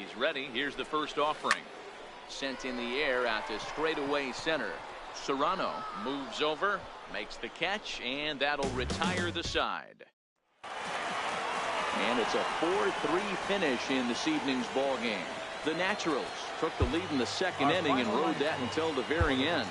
He's ready. Here's the first offering. Sent in the air out to straightaway center. Serrano moves over, makes the catch, and that'll retire the side. And it's a 4-3 finish in this evening's ball game. The Naturals took the lead in the second inning and rode that until the very end.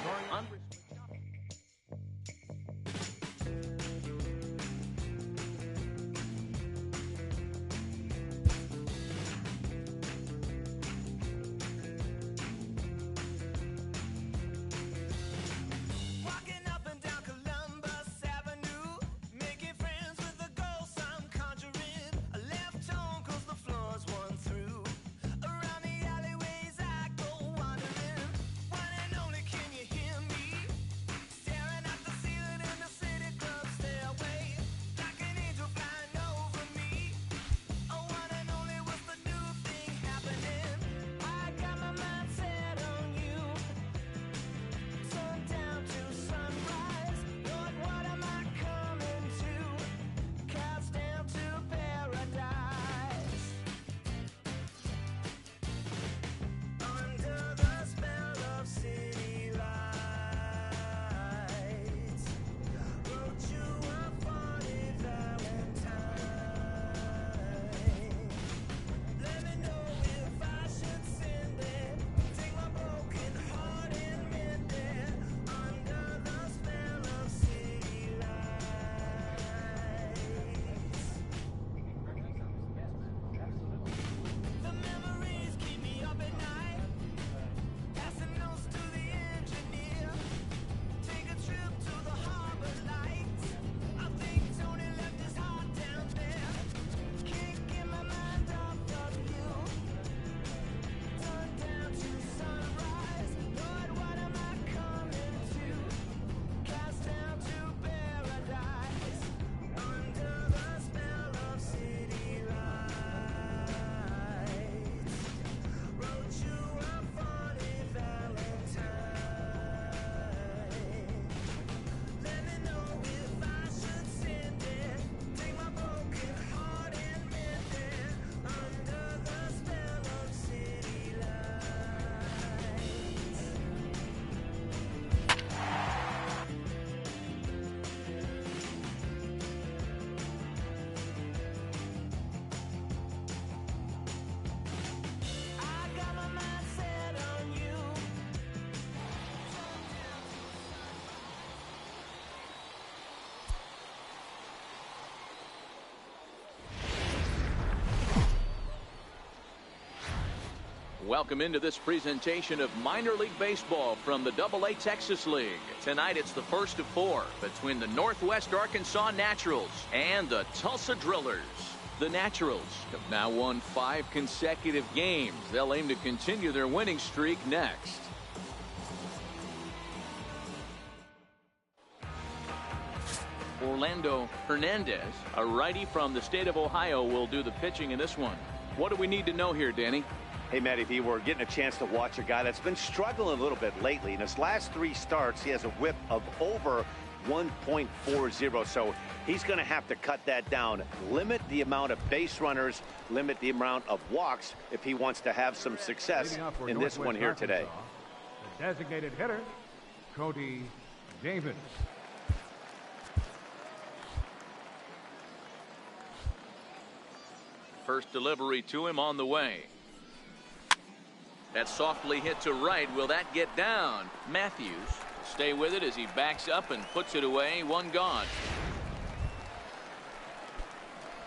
Welcome into this presentation of minor league baseball from the AA Texas League. Tonight it's the first of 4 between the Northwest Arkansas Naturals and the Tulsa Drillers. The Naturals have now won 5 consecutive games. They'll aim to continue their winning streak next. Orlando Hernandez, a righty from the state of Ohio, will do the pitching in this one. What do we need to know here, Danny? Hey, Matty V, we're getting a chance to watch a guy that's been struggling a little bit lately. In his last 3 starts, he has a whip of over 1.40, so he's going to have to cut that down, limit the amount of base runners, limit the amount of walks if he wants to have some success in this one here today. The designated hitter, Cody Davis. First delivery to him on the way. That's softly hit to right. Will that get down? Matthews will stay with it as he backs up and puts it away. 1 gone.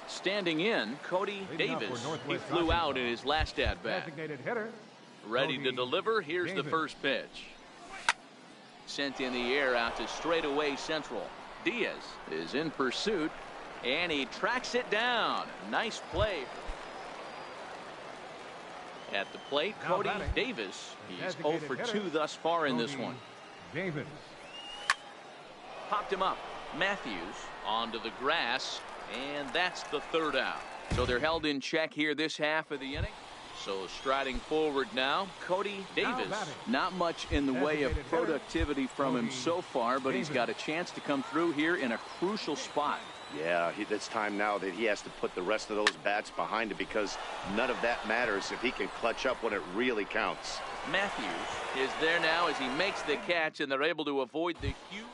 Standing in, Cody Davis. He flew out in his last at-bat. Ready to deliver. Here's the first pitch. Sent in the air out to straightaway central. Diaz is in pursuit, and he tracks it down. Nice play. At the plate, Cody Davis. He's 0 for 2 thus far in this one. Davis. Popped him up. Matthews onto the grass, and that's the 3rd out. So they're held in check here this half of the inning. So striding forward now, Cody Davis. Not much in the way of productivity from him so far, but he's got a chance to come through here in a crucial spot. Yeah, it's time now that he has to put the rest of those bats behind him, because none of that matters if he can clutch up when it really counts. Matthews is there now as he makes the catch, and they're able to avoid the huge.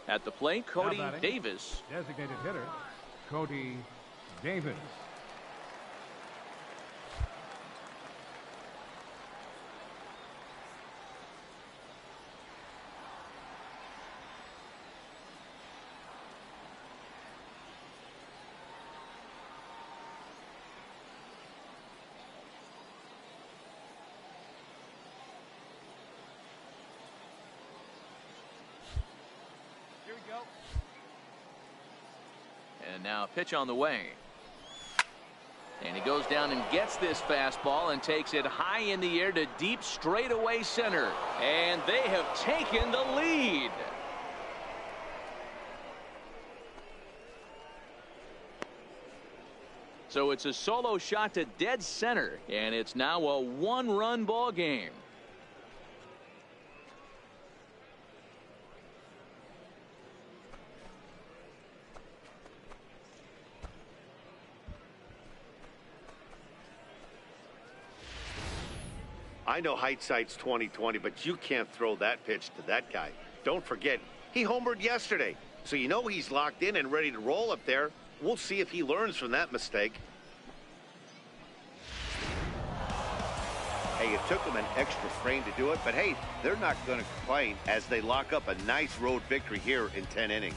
At the plate, Cody Davis. Designated hitter, Cody Davis. And now a pitch on the way. And he goes down and gets this fastball and takes it high in the air to deep straightaway center. And they have taken the lead. So it's a solo shot to dead center, and it's now a one-run ball game. I know hindsight's 20/20, but you can't throw that pitch to that guy. Don't forget, he homered yesterday, so you know he's locked in and ready to roll up there. We'll see if he learns from that mistake. Hey, it took him an extra frame to do it, but hey, they're not going to complain as they lock up a nice road victory here in 10 innings.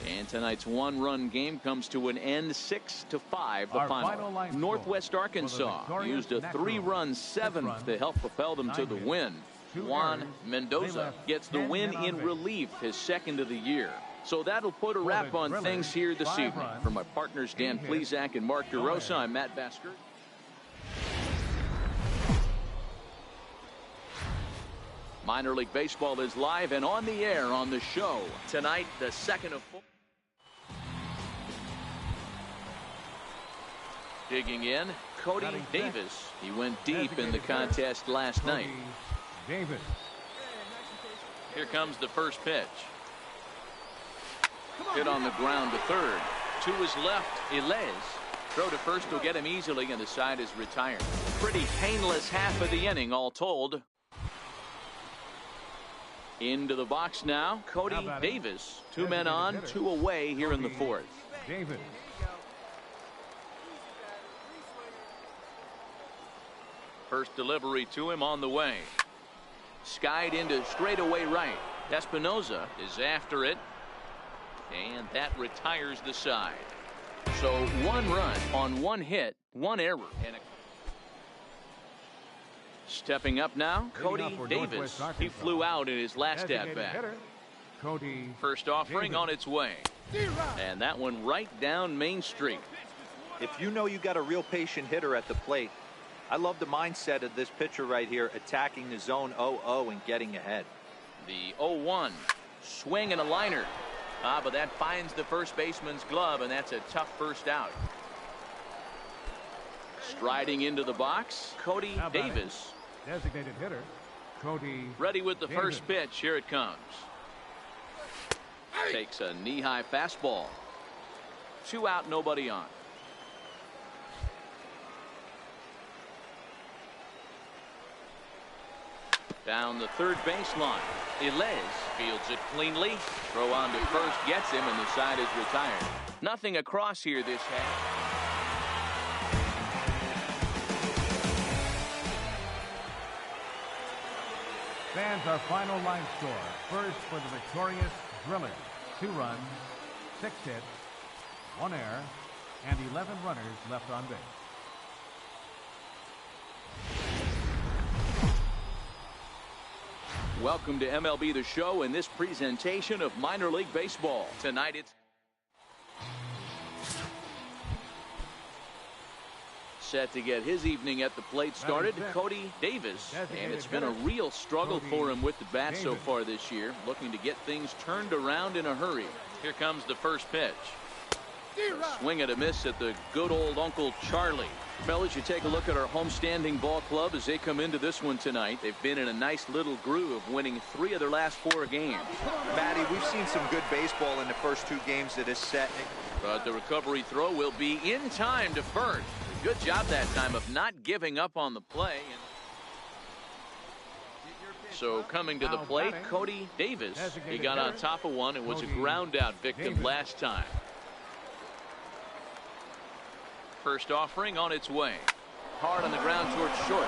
And tonight's one-run game comes to an end, 6-5. The final. Northwest Arkansas used a three-run seventh to help propel them to the win. Juan Mendoza gets the win in relief, his second of the year. So that'll put a wrap on things here this evening. For my partners Dan Plesac and Mark DeRosa, I'm Matt Basker. Minor League Baseball is live and on the air on the show. Tonight, the second of four. Digging in, Cody Davis. He went deep in the contest last night. Davis. Here comes the first pitch. Hit on the ground to third. To his left, Ilez. Throw to first will get him easily, and the side is retired. Pretty painless half of the inning, all told. Into the box now, Cody Davis. Two men on, two away here in the fourth. Davis. First delivery to him on the way. Skied into straightaway right. Espinoza is after it. And that retires the side. So one run on one hit, one error. And stepping up now, Cody Davis. He flew out in his last at-bat. First offering on its way. And that one right down Main Street. If you know you got a real patient hitter at the plate, I love the mindset of this pitcher right here, attacking the zone 0-0 and getting ahead. The 0-1 swing and a liner. But that finds the first baseman's glove, and that's a tough first out. Striding into the box, Cody Davis. Designated hitter, Cody. Ready with the first pitch. Here it comes. Takes a knee-high fastball. 2 out, nobody on. Down the third baseline. Ilez fields it cleanly. Throw on to first gets him, and the side is retired. Nothing across here this half. Fans, our final line score. First for the victorious Drillers. 2 runs, 6 hits, 1 error, and 11 runners left on base. Welcome to MLB The Show in this presentation of minor league baseball. Tonight it's set to get his evening at the plate started, Cody Davis. And it's been a real struggle for him with the bat so far this year, looking to get things turned around in a hurry. Here comes the first pitch. Swing and a miss at the good old Uncle Charlie. Fellas, you take a look at our homestanding ball club as they come into this one tonight. They've been in a nice little groove, winning 3 of their last 4 games. Matty, we've seen some good baseball in the first 2 games of this set. But the recovery throw will be in time to first. Good job that time of not giving up on the play. So coming to the plate, Cody Davis. He got on top of one and was a ground out victim last time. First offering on its way. Hard on the ground towards short.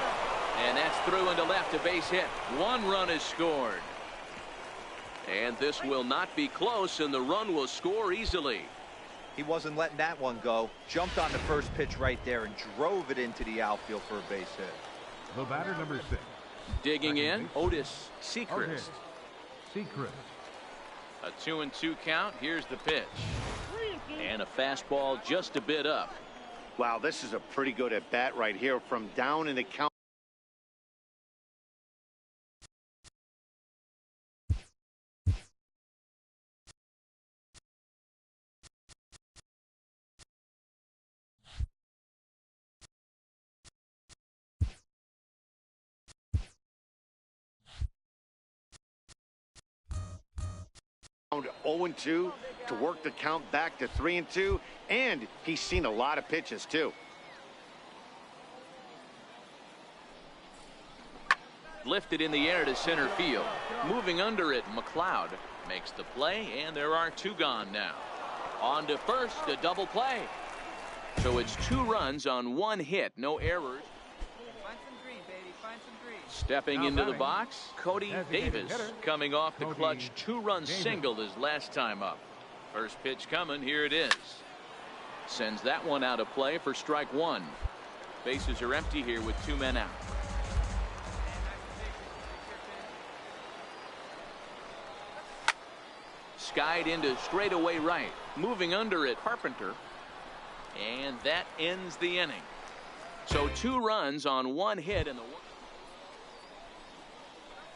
And that's through into left, a base hit. 1 run is scored. And this will not be close, and the run will score easily. He wasn't letting that one go. Jumped on the first pitch right there and drove it into the outfield for a base hit. The batter, number 6. Digging in, Otis Sechrist. A 2-2 count. Here's the pitch. And a fastball just a bit up. Wow, this is a pretty good at bat right here from down in the count. Down to 0-2 to work the count back to 3-2, and he's seen a lot of pitches too. Lifted in the air to center field. Moving under it, McLeod makes the play, and there are 2 gone now. On to first, a double play. So it's 2 runs on 1 hit, no errors. Stepping into the box, Cody Davis coming off the clutch 2-run single his last time up. First pitch coming, here it is. Sends that one out of play for strike 1. Bases are empty here with 2 men out. Skied into straightaway right. Moving under it, Carpenter. And that ends the inning. So 2 runs on 1 hit in the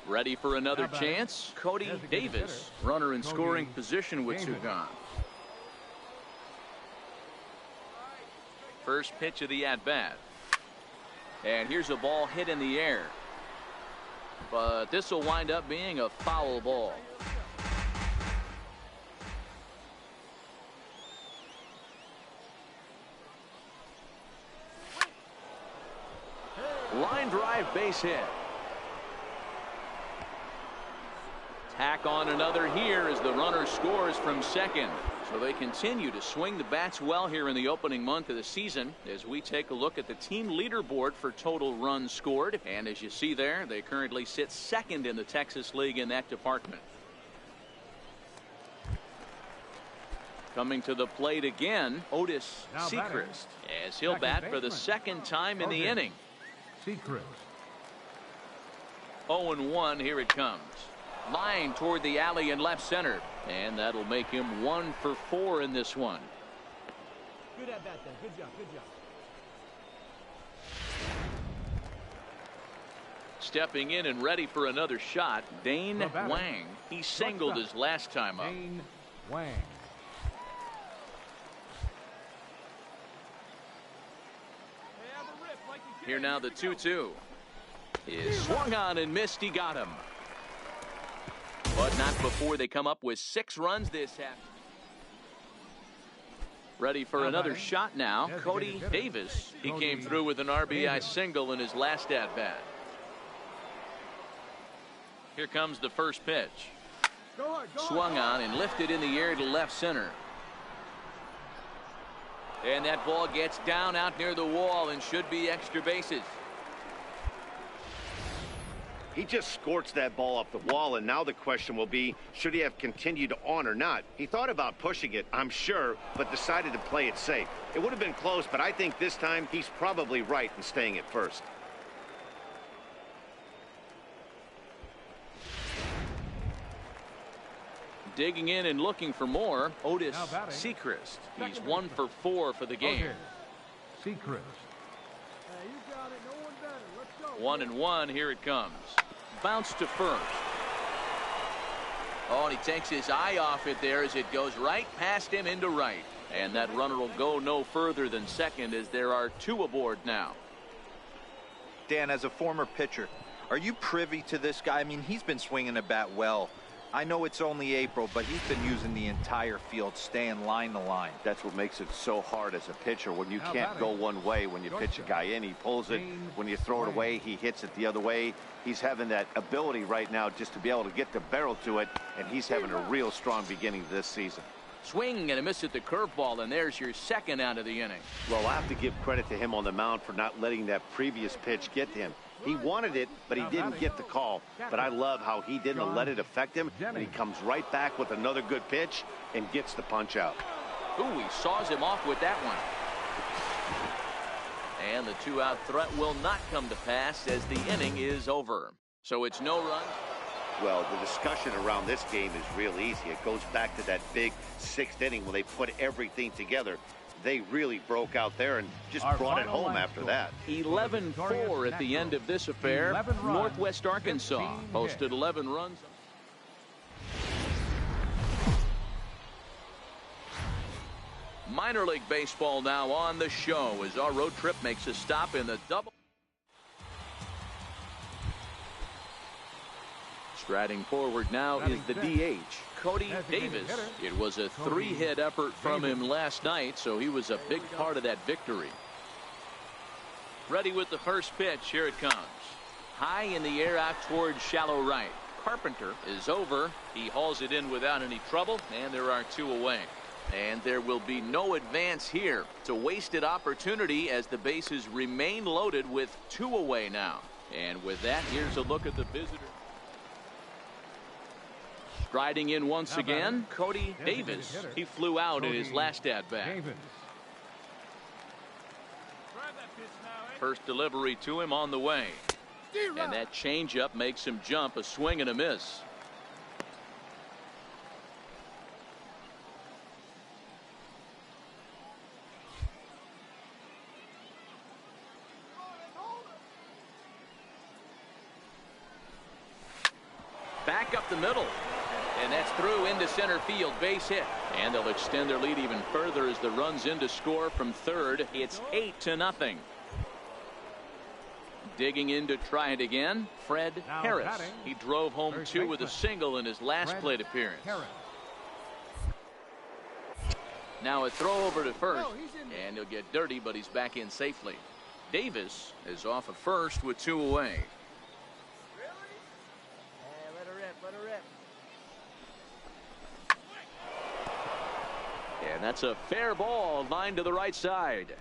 ready for another chance. Cody Davis, runner in scoring position with 2 gone. First pitch of the at-bat. And here's a ball hit in the air. But this will wind up being a foul ball. Line drive base hit. Tack on another here as the runner scores from second. So they continue to swing the bats well here in the opening month of the season as we take a look at the team leaderboard for total runs scored. And as you see there, they currently sit second in the Texas League in that department. Coming to the plate again, Otis Sechrist, as he'll bat for the 2nd time in the inning. 0-1, here it comes. Line toward the alley in left center, and that'll make him 1 for 4 in this one. Good at bat then. Good job. Stepping in and ready for another shot, Dane Wang. He singled his last time up. Dane Wang. Here now the 2-2 is swung on and missed. He got him. But not before they come up with 6 runs this half. Ready for another shot now. Cody Davis. He came through with an RBI single in his last at-bat. Here comes the first pitch. Swung on and lifted in the air to left center. And that ball gets down out near the wall and should be extra bases. He just scorched that ball off the wall, and now the question will be, should he have continued on or not? He thought about pushing it, I'm sure, but decided to play it safe. It would have been close, but I think this time he's probably right in staying at first. Digging in and looking for more, Otis Sechrist. He's 1 for 4 for the game. Sechrist. 1-1, here it comes. Bounce to first. Oh, and he takes his eye off it there as it goes right past him into right. And that runner will go no further than second as there are 2 aboard now. Dan, as a former pitcher, are you privy to this guy? I mean, he's been swinging the bat well. I know it's only April, but he's been using the entire field, staying line to line. That's what makes it so hard as a pitcher when you can't go one way. When you pitch a guy in, he pulls it. When you throw it away, he hits it the other way. He's having that ability right now just to be able to get the barrel to it, and he's having a real strong beginning this season. Swing and a miss at the curveball, and there's your second out of the inning. Well, I have to give credit to him on the mound for not letting that previous pitch get to him. He wanted it, but he didn't get the call. But I love how he didn't let it affect him, and he comes right back with another good pitch and gets the punch out. Ooh, he saws him off with that one. And the 2-out threat will not come to pass as the inning is over. So it's no run. Well, the discussion around this game is real easy. It goes back to that big 6th inning when they put everything together. They really broke out there and just brought it home after that. 11-4 at the end of this affair. Northwest Arkansas posted 11 runs. Minor League Baseball now on the show as our road trip makes a stop in the double. Striding forward now is the DH, Cody Davis. It was a 3-hit effort from him last night, so he was a big part of that victory. Ready with the first pitch. Here it comes. High in the air out towards shallow right. Carpenter is over. He hauls it in without any trouble, and there are 2 away. And there will be no advance here. It's a wasted opportunity as the bases remain loaded with 2 away now. And with that, here's a look at the visitor. Striding in once again, Cody Davis. He flew out in his last at-bat. First delivery to him on the way. And that changeup makes him jump. A swing and a miss. Back up the middle. And that's through into center field, base hit. And they'll extend their lead even further as the run's in to score from third. It's 8-0. Digging in to try it again, Fred Harris. He drove home 2 with a single in his last plate appearance. Now a throw over to first, and he'll get dirty, but he's back in safely. Davis is off of first with 2 away. And that's a fair ball, line to the right side.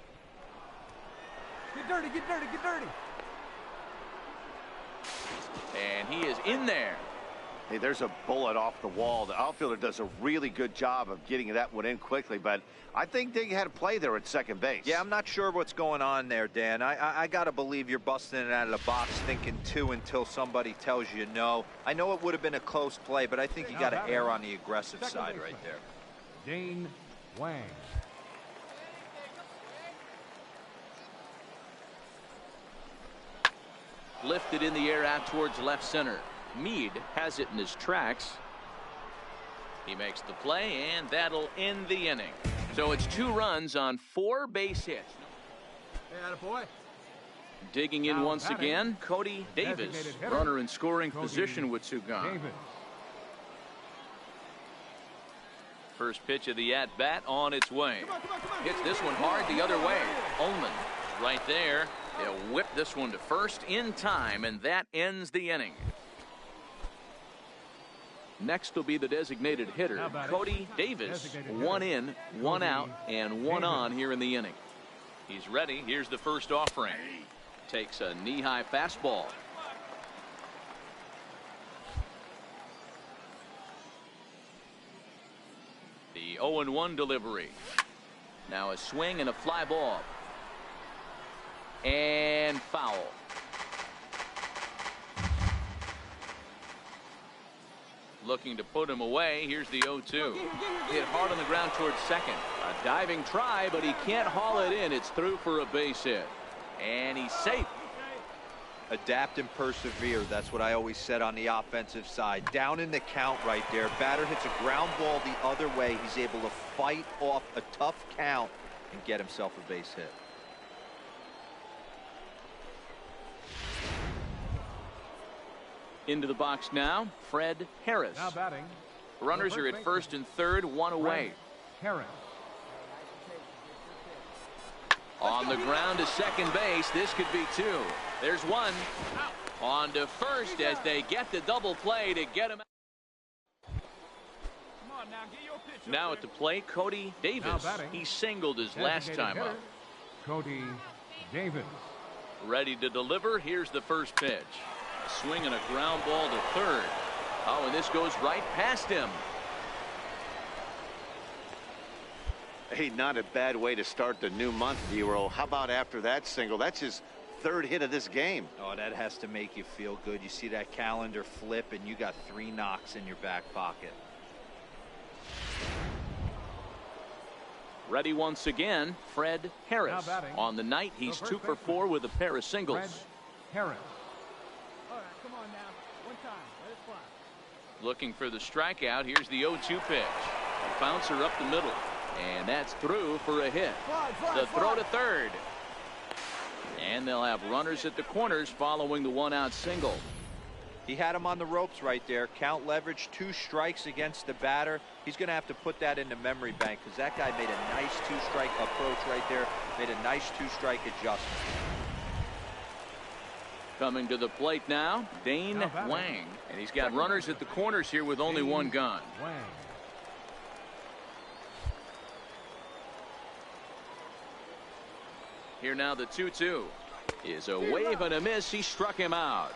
Get dirty, get dirty, get dirty. And he is in there. Hey, there's a bullet off the wall. The outfielder does a really good job of getting that one in quickly, but I think they had a play there at second base. Yeah, I'm not sure what's going on there, Dan. I got to believe you're busting it out of the box thinking 2 until somebody tells you no. I know it would have been a close play, but I think you got to err on the aggressive side right there. Dane Wang. Lifted in the air out towards left center. Meade has it in his tracks. He makes the play, and that'll end the inning. So it's 2 runs on 4 base hits. Hey, attaboy. Digging in once again, Cody Davis. Runner in scoring position with 2 gone. First pitch of the at-bat on its way. Hits this one hard the other way. Ullman right there. They'll whip this one to first in time, and that ends the inning. Next will be the designated hitter, Cody Davis. 1 in, 1 out, and 1 on here in the inning. He's ready. Here's the first offering. Takes a knee-high fastball. The 0-1 delivery. Now a swing and a fly ball. And foul. Looking to put him away. Here's the 0-2. Hit hard on the ground towards second. A diving try, but he can't haul it in. It's through for a base hit. And he's safe. Adapt and persevere. That's what I always said on the offensive side. Down in the count right there. Batter hits a ground ball the other way. He's able to fight off a tough count and get himself a base hit. Into the box now, Fred Harris. Now batting. Runners are at first and third, one away. Harris. On the ground to second base. This could be two. There's one. On to first as they get the double play to get him out. Now at the plate, Cody Davis. He singled his last time up. Cody Davis. Ready to deliver. Here's the first pitch. A swing and a ground ball to third. Oh, and this goes right past him. Hey, not a bad way to start the new month, Vero. How about after that single? That's his third hit of this game. Oh, that has to make you feel good. You see that calendar flip, and you got 3 knocks in your back pocket. Ready once again, Fred Harris. On the night, he's 2 for 4 with a pair of singles. Fred Harris. All right, come on now. One time. Let it fly. Looking for the strikeout. Here's the 0-2 pitch. A bouncer up the middle. And that's through for a hit. The throw to third. And they'll have runners at the corners following the 1-out single. He had him on the ropes right there. Count leverage, 2 strikes against the batter. He's going to have to put that in the memory bank because that guy made a nice 2-strike approach right there. Made a nice 2-strike adjustment. Coming to the plate now, Dane Wang. And he's got runners at the corners here with only 1 gun. Wang. Here now the 2-2 is a wave and a miss. He struck him out.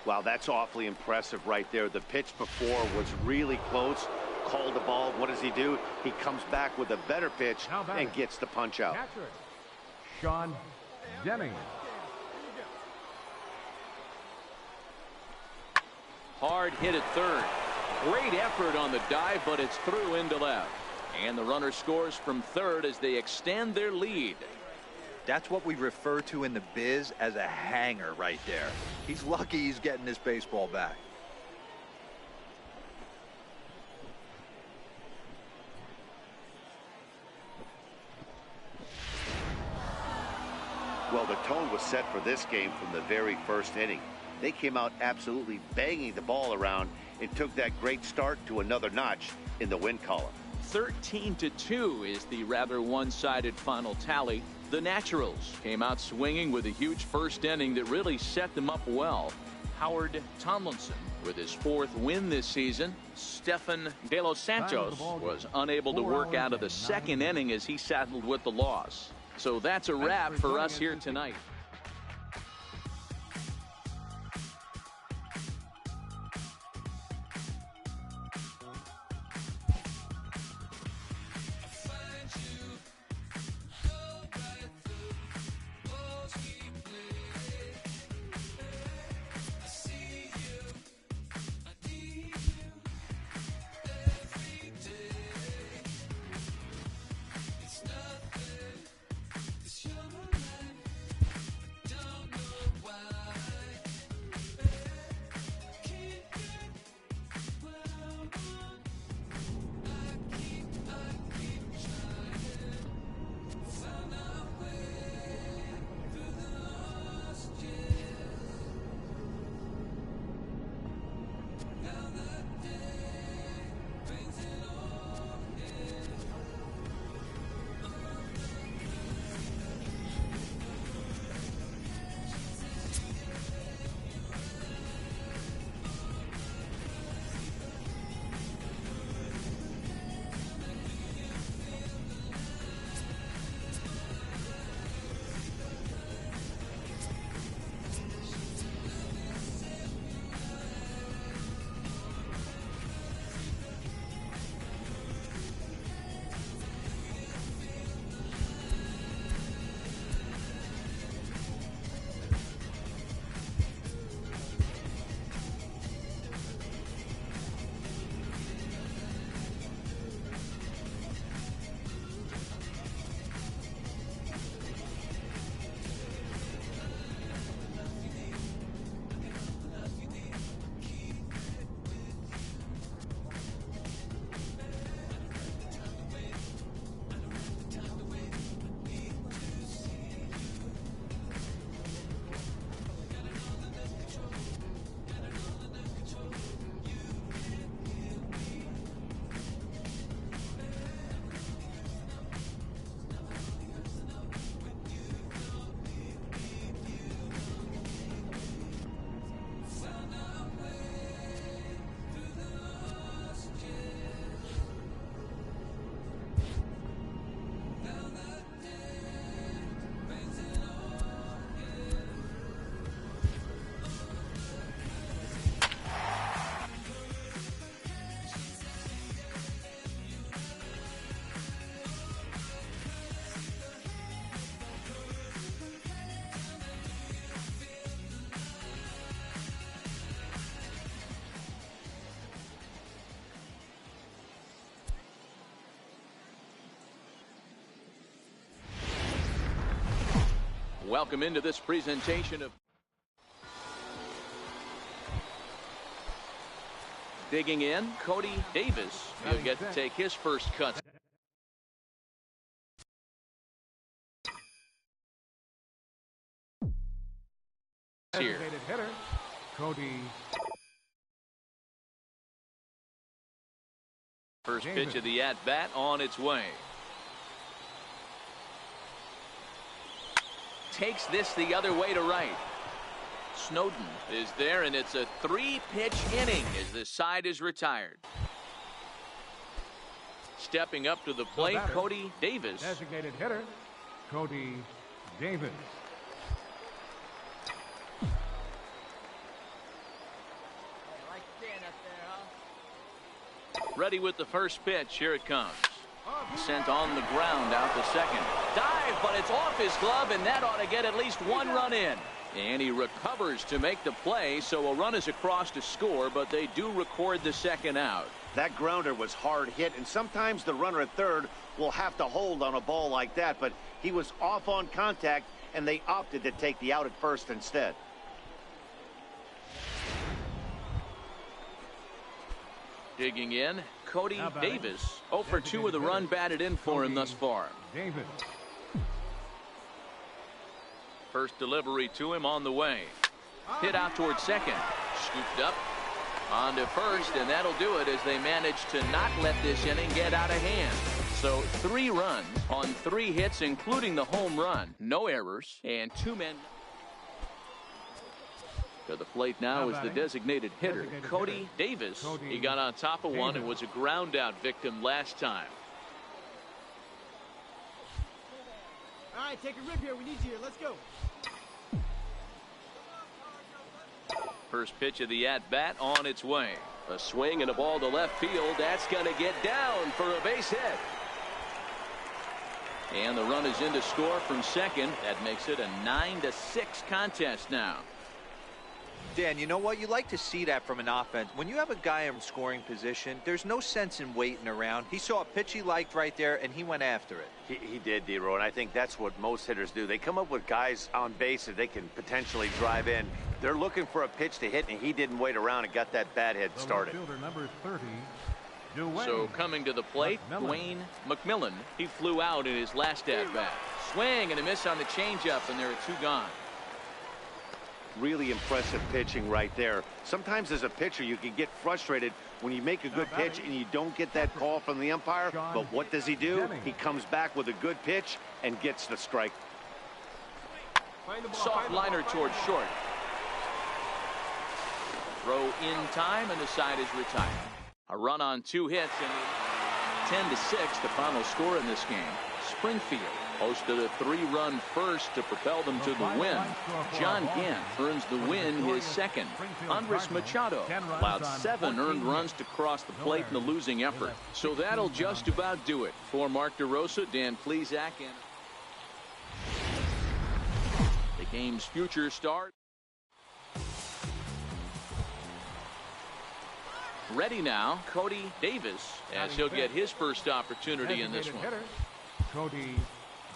Wow, that's awfully impressive right there. The pitch before was really close. Called the ball. What does he do? He comes back with a better pitch and gets the punch out. Catcher, Sean Denning. Hard hit at third. Great effort on the dive, but it's through into left. And the runner scores from third as they extend their lead. That's what we refer to in the biz as a hanger right there. He's lucky he's getting this baseball back. Well, the tone was set for this game from the very first inning. They came out absolutely banging the ball around and took that great start to another notch in the win column. 13-2 is the rather one-sided final tally. The Naturals came out swinging with a huge first inning that really set them up well. Howard Tomlinson with his 4th win this season. Stephan De Los Santos was unable to work out of the second inning as he saddled with the loss. So that's a wrap for us here tonight. Welcome into this presentation of digging in, Cody Davis. He'll get to take his first cut. Here. Designated hitter, Cody. First pitch of the at-bat on its way. Takes this the other way to right. Snowden is there, and it's a 3-pitch inning as the side is retired. Stepping up to the plate, Cody Davis. Designated hitter, Cody Davis. Ready with the first pitch. Here it comes. Sent on the ground out to second. Dive, but it's off his glove, and that ought to get at least 1 run in. And he recovers to make the play, so a run is across to score, but they do record the second out. That grounder was hard hit, and sometimes the runner at third will have to hold on a ball like that, but he was off on contact, and they opted to take the out at first instead. Digging in, Cody Davis. 0 for 2 with a run batted in for him thus far. Davis. First delivery to him on the way. Hit out towards second. Scooped up on to first, and that'll do it as they manage to not let this inning get out of hand. So 3 runs on 3 hits, including the home run. No errors, and 2 men. To the plate now is the designated hitter, Cody Davis. He got on top of one and was a ground out victim last time. All right, take a rip here. We need you here. Let's go. First pitch of the at-bat on its way. A swing and a ball to left field. That's going to get down for a base hit. And the run is in to score from second. That makes it a 9-6 contest now. Dan, you know what? You like to see that from an offense. When you have a guy in scoring position, there's no sense in waiting around. He saw a pitch he liked right there, and he went after it. He did, D-Row, and I think that's what most hitters do. They come up with guys on base that they can potentially drive in. They're looking for a pitch to hit, and he didn't wait around and got that bat hit started. Fielder number 30, So coming to the plate, Dwayne McMillan. He flew out in his last at-bat. Swing and a miss on the changeup, and there are 2 gone. Really impressive pitching right there. Sometimes as a pitcher you can get frustrated when you make a good pitch and you don't get that call from the umpire, but what does he do? He comes back with a good pitch and gets the strike. Soft liner towards short. Throw in time, and the side is retired. A run on 2 hits, and 10-6 the final score in this game. Springfield posted a 3-run first to propel them to the win. John Gant earns the win, his second. Andres Machado allowed 7 earned runs to cross the plate in the losing effort. So that'll just about do it. For Mark DeRosa, Dan Plesac, and the game's future start. Ready now, Cody Davis, as he'll get his first opportunity in this one. Cody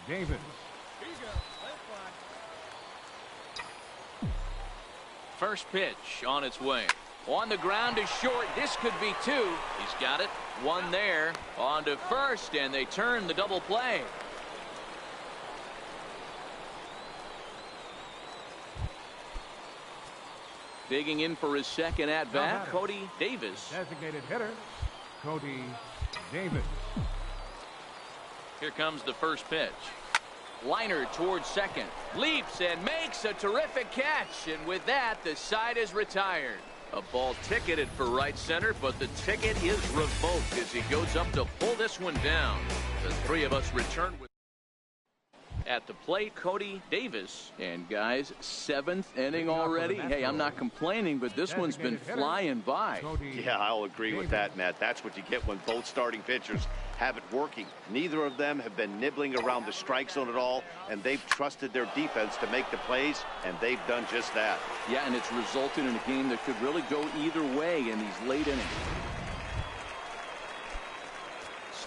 Davis. First pitch on its way. On the ground is short. This could be 2. He's got it. 1 there. On to first, and they turn the double play. Digging in for his second at-bat, Cody Davis. Designated hitter, Cody Davis. Here comes the first pitch. Liner towards second. Leaps and makes a terrific catch. And with that, the side is retired. A ball ticketed for right center, but the ticket is revoked as he goes up to pull this one down. The 3 of us return with at the plate, Cody Davis. And guys, 7th inning already. Hey, I'm not complaining, but this one's been flying by. Yeah, I'll agree with that, Matt. That's what you get when both starting pitchers have it working. Neither of them have been nibbling around the strike zone at all, and they've trusted their defense to make the plays, and they've done just that. Yeah, and it's resulted in a game that could really go either way in these late innings.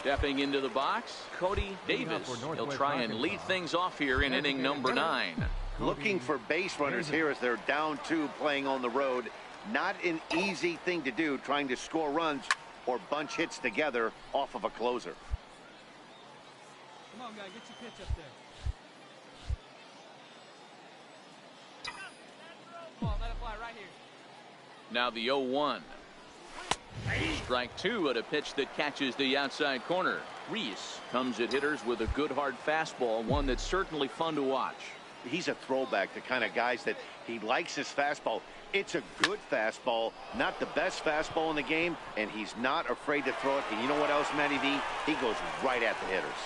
Stepping into the box, Cody Davis. He'll try and lead things off here in inning number 9. Looking for base runners here as they're down 2 playing on the road. Not an easy thing to do, trying to score runs or bunch hits together off of a closer. Come on, guy, get your pitch up there. Come on, let it fly right here. Now the 0-1. Strike 2 at a pitch that catches the outside corner. Rtts comes at hitters with a good hard fastball, one that's certainly fun to watch. He's a throwback, the kind of guys that he likes his fastball. It's a good fastball, not the best fastball in the game, and he's not afraid to throw it. And you know what else, Matty V? He goes right at the hitters.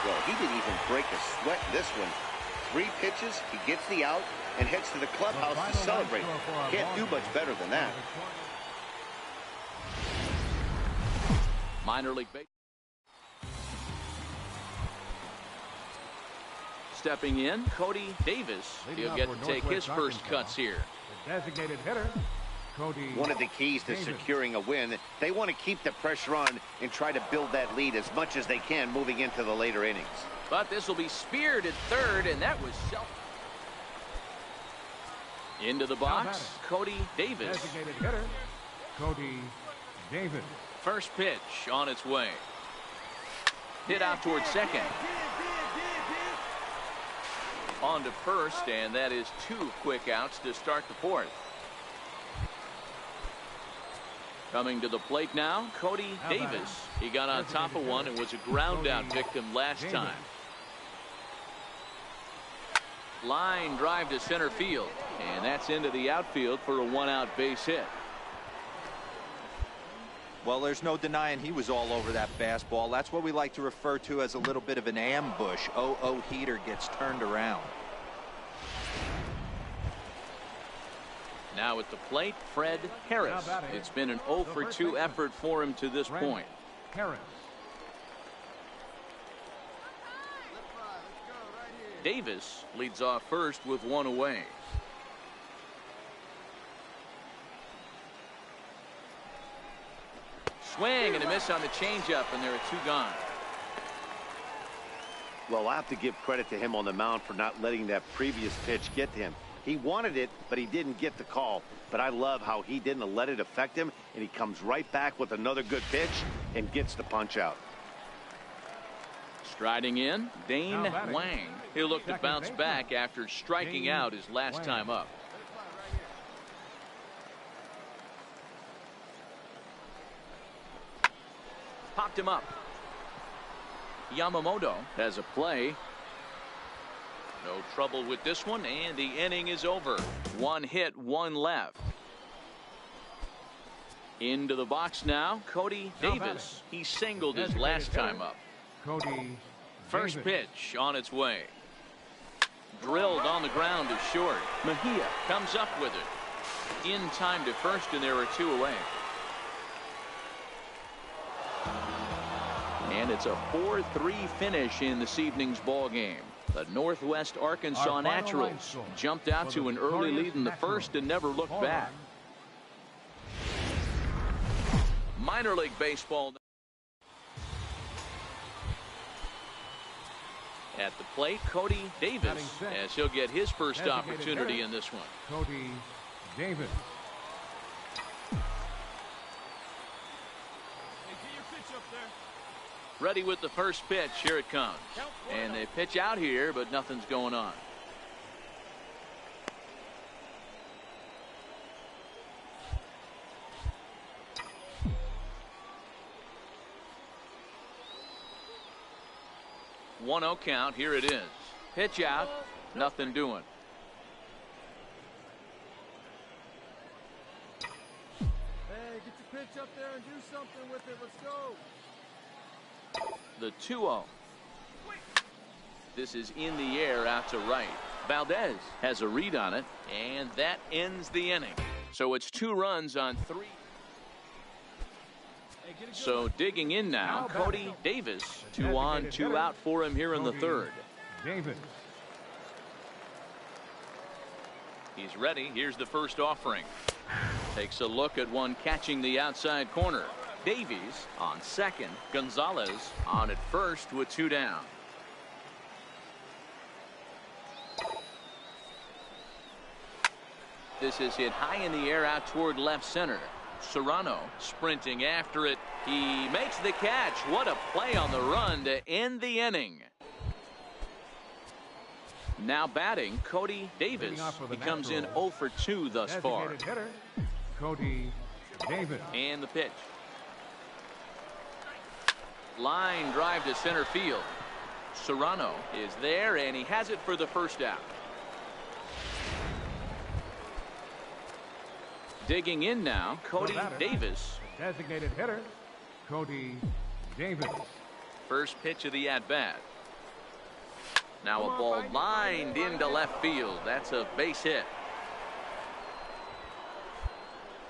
Well, he didn't even break a sweat in this one. 3 pitches, he gets the out and heads to the clubhouse to celebrate. Can't do much better than that. Minor league baseball. Stepping in, Cody Davis. He'll get to take his first cuts here. The designated hitter, Cody. One of the keys to securing a win, they want to keep the pressure on and try to build that lead as much as they can moving into the later innings. But this will be speared at third, and that was self. Into the box, Cody Davis. Designated hitter, Cody Davis. First pitch on its way. Hit out towards second. On to first, and that is 2 quick outs to start the 4th. Coming to the plate now, Cody Davis. He got on top of one and was a ground out victim last time. Line drive to center field, and that's into the outfield for a 1-out base hit. Well, there's no denying he was all over that fastball. That's what we like to refer to as a little bit of an ambush. 0-0 heater gets turned around. Now at the plate, Fred Harris. It's been an 0 for 2 effort for him to this point. Harris. Davis leads off first with 1 away. Swing and a miss on the changeup, and there are 2 gone. Well, I have to give credit to him on the mound for not letting that previous pitch get to him. He wanted it, but he didn't get the call. But I love how he didn't let it affect him, and he comes right back with another good pitch and gets the punch out. Striding in, Dane Wang. He'll look to bounce back after striking out his last time up. Popped him up. Yamamoto has a play. No trouble with this one, and the inning is over. 1 hit, 1 left. Into the box now, Cody Davis. He singled his last time up. Cody First pitch on its way. Drilled on the ground to short. Mejia comes up with it. In time to first, and there are 2 away. And it's a 4-3 finish in this evening's ball game. The Northwest Arkansas Naturals jumped out to an early lead in the first and never looked back. Minor league baseball. At the plate, Cody Davis, as he'll get his first opportunity in this one. Cody Davis. Ready with the first pitch. Here it comes. And they pitch out here, but nothing's going on. One 0 count. Here it is. Pitch out. Nothing doing. Hey, get your pitch up there and do something with it. Let's go. The 2-0. This is in the air out to right. Valdez has a read on it, and that ends the inning. So it's 2 runs on 3. So digging in now, Cody Davis. 2 on, 2 out for him here in the 3rd. Davis. He's ready. Here's the first offering. Takes a look at one catching the outside corner. Davies on second. Gonzalez on at first with 2 down. This is hit high in the air out toward left center. Serrano sprinting after it. He makes the catch. What a play on the run to end the inning. Now batting, Cody Davis. He comes in 0 for 2 thus far. Hitter, Cody Davis. And the pitch. Line drive to center field. Serrano is there, and he has it for the first out. Digging in now, Cody Davis. Designated hitter, Cody Davis. First pitch of the at-bat. Now a ball lined into left field. That's a base hit.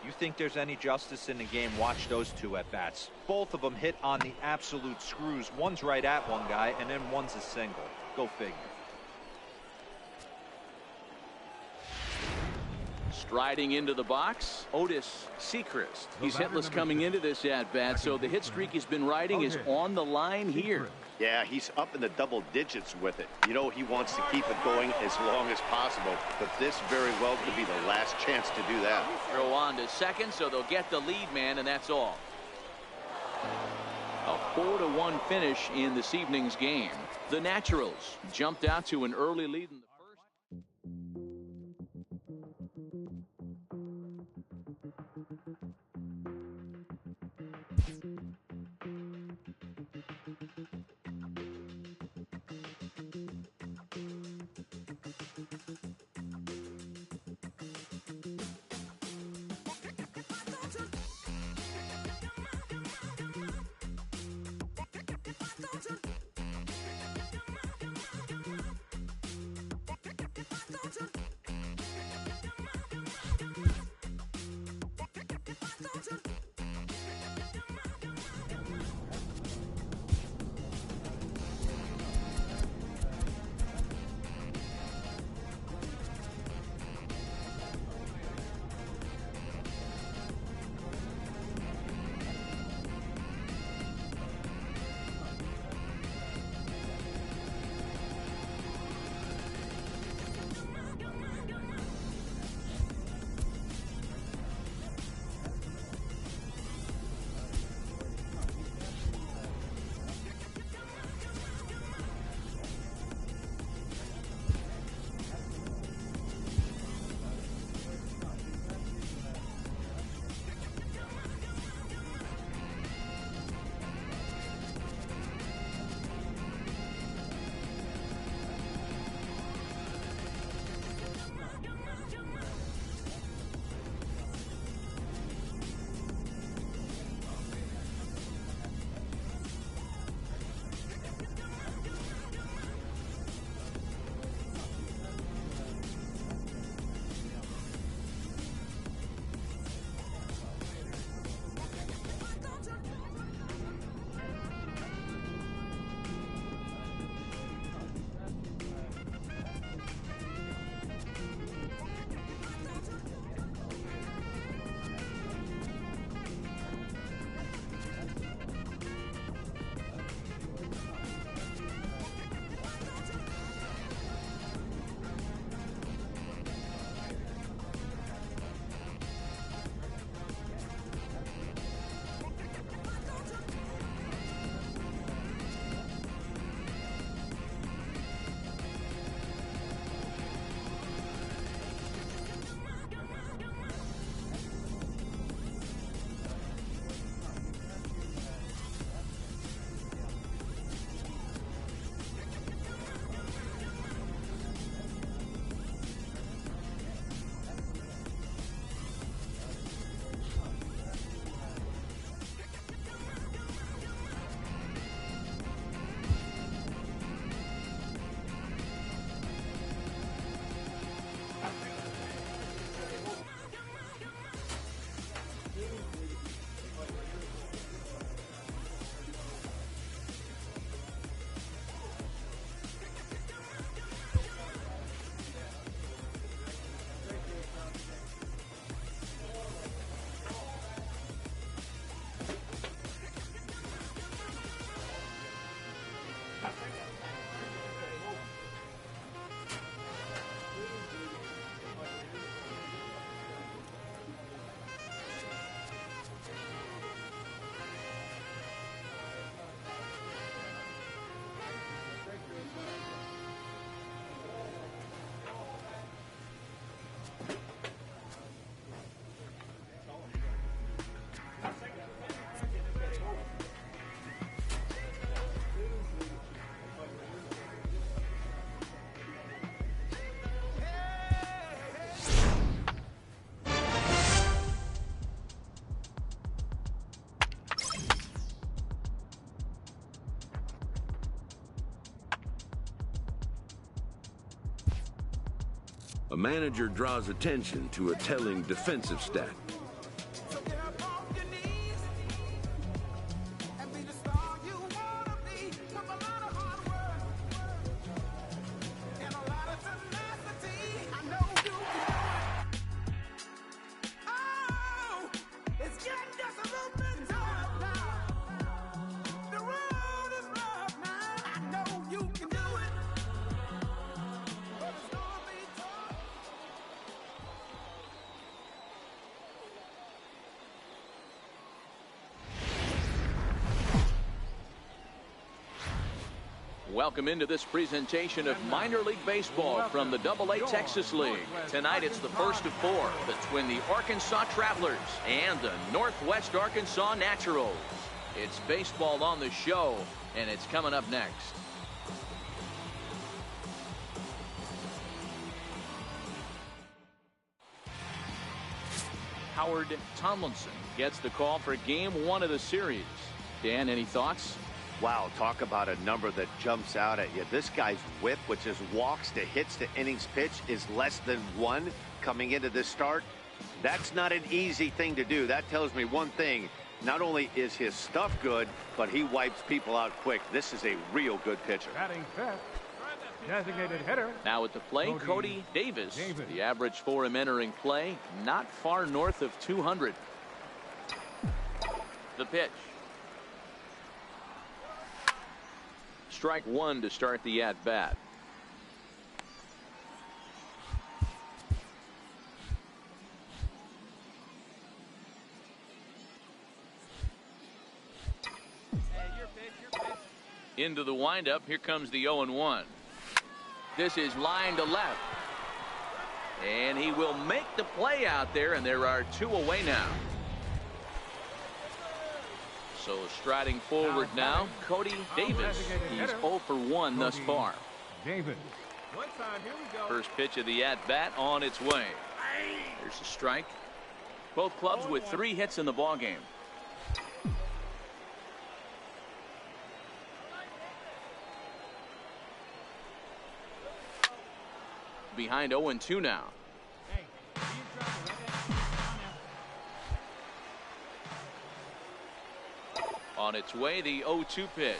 You think there's any justice in the game, watch those 2 at-bats. Both of them hit on the absolute screws. One's right at one guy, and then one's a single. Go figure. Striding into the box, Otis Sechrist. He's hitless coming into this at-bat, so the hit streak he's been riding is on the line here. Yeah, he's up in the double digits with it. You know, he wants to keep it going as long as possible, but this very well could be the last chance to do that. Throw on to second, so they'll get the lead man, and that's all. A 4-1 finish in this evening's game. The Naturals jumped out to an early lead in the A manager draws attention to a telling defensive stat. Welcome into this presentation of minor league baseball from the AA Texas League. Tonight it's the first of four between the Arkansas Travelers and the Northwest Arkansas Naturals. It's baseball on the show, and it's coming up next. Howard Tomlinson gets the call for game one of the series. Dan, any thoughts? Wow, talk about a number that jumps out at you. This guy's whip, which is walks to hits to innings pitch, is less than 1 coming into this start. That's not an easy thing to do. That tells me one thing. Not only is his stuff good, but he wipes people out quick. This is a real good pitcher. Batting fifth, designated hitter. Now at the plate, Cody Davis. The average for him entering play, not far north of 200. The pitch. Strike one to start the at-bat. Into the windup. Here comes the 0-1. This is line to left. And he will make the play out there, and there are 2 away now. So striding forward now, Cody Davis. He's 0 for 1 thus far. Davis. First pitch of the at-bat on its way. There's a strike. Both clubs with 3 hits in the ballgame. Behind 0-2 now. On its way, the 0-2 pitch.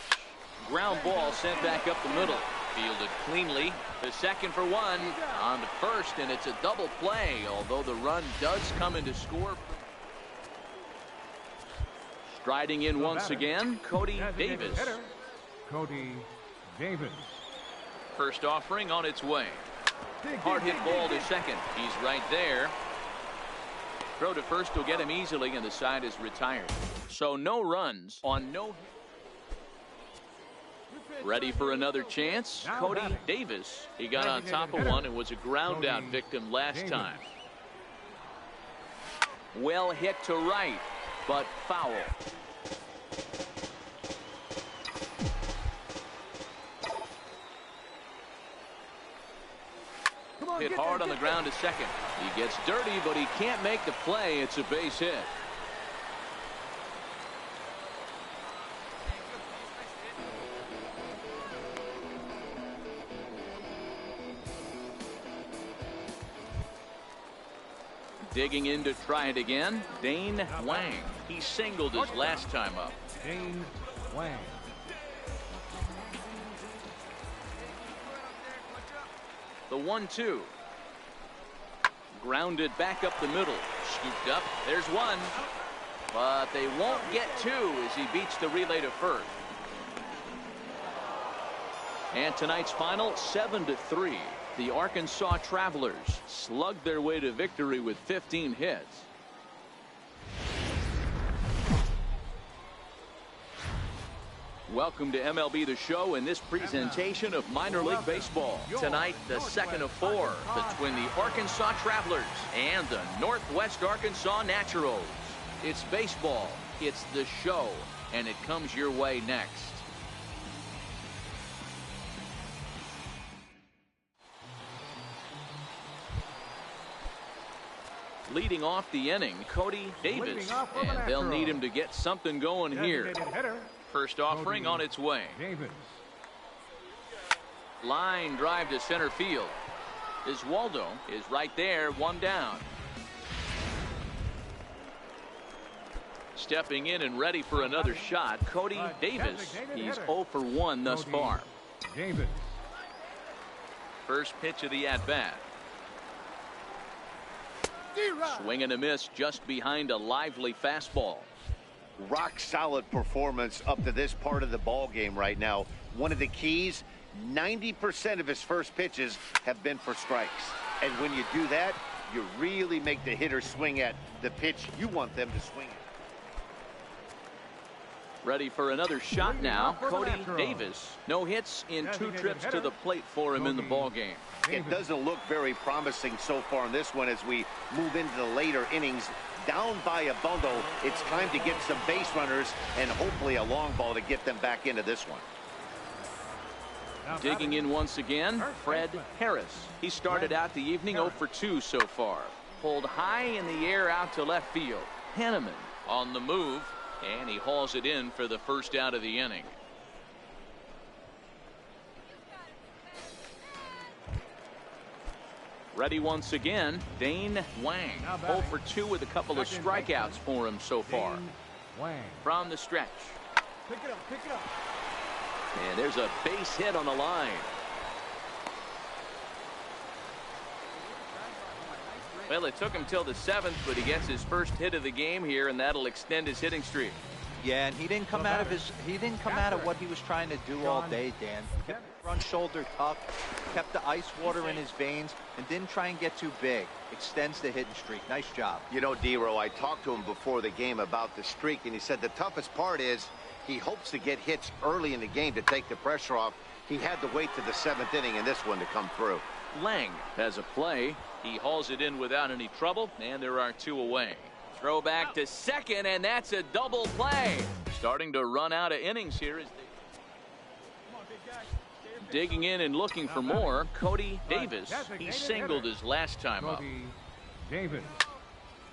Ground ball sent back up the middle. Fielded cleanly. The second for 1 on to first, and it's a double play, although the run does come into score. Striding in once again, Cody Davis. Cody Davis. First offering on its way. Hard hit ball to second. He's right there. Throw to first will get him easily, and the side is retired. So no runs on no hit. Ready for another chance? Cody Davis. He got on top of one and was a ground out victim last time. Well hit to right, but foul. Hit hard on the ground to second. He gets dirty, but he can't make the play. It's a base hit. Digging in to try it again, Dane Wang. He singled his last time up. Dane Wang. The 1-2. Grounded back up the middle. Scooped up. There's one. But they won't get 2 as he beats the relay to first. And tonight's final, 7-3. The Arkansas Travelers slugged their way to victory with 15 hits. Welcome to MLB The Show in this presentation of minor league baseball. Tonight, the second of 4 between the Arkansas Travelers and the Northwest Arkansas Naturals. It's baseball, it's the show, and it comes your way next. Leading off the inning, Cody Davis, and they'll need him to get something going here. First offering on its way. Line drive to center field. Waldo is right there, one down. Stepping in and ready for another shot, Cody Davis. He's 0 for 1 thus far. Davis. First pitch of the at-bat. Swing and a miss just behind a lively fastball. Rock solid performance up to this part of the ball game right now. One of the keys, 90% of his first pitches have been for strikes. And when you do that, you really make the hitter swing at the pitch you want them to swing at. Ready for another shot now, Cody Davis. No hits in 2 trips to the plate for him in the ball game. It doesn't look very promising so far in this one as we move into the later innings. Down by a bundle, it's time to get some base runners and hopefully a long ball to get them back into this one. Digging in once again, Fred Harris. He started out the evening 0 for 2 so far. Pulled high in the air out to left field. Henneman on the move, and he hauls it in for the first out of the inning. Ready once again, Dane Wang. 0 for 2 with a couple of strikeouts for him so far. From the stretch. Pick it up, pick it up. And there's a base hit on the line. Well, it took him till the 7th, but he gets his first hit of the game here, and that'll extend his hitting streak. Yeah, and he didn't come out of what he was trying to do all day, Dan. Kept the front shoulder tucked, kept the ice water in his veins, and didn't try and get too big. Extends the hitting streak. Nice job. You know, D-Row, I talked to him before the game about the streak, and he said the toughest part is he hopes to get hits early in the game to take the pressure off. He had to wait to the 7th inning in this one to come through. Lang has a play. He hauls it in without any trouble, and there are 2 away. Throw back to second, and that's a double play. Starting to run out of innings here as they... Digging in and looking for more, Cody Davis. He singled his last time up. Davis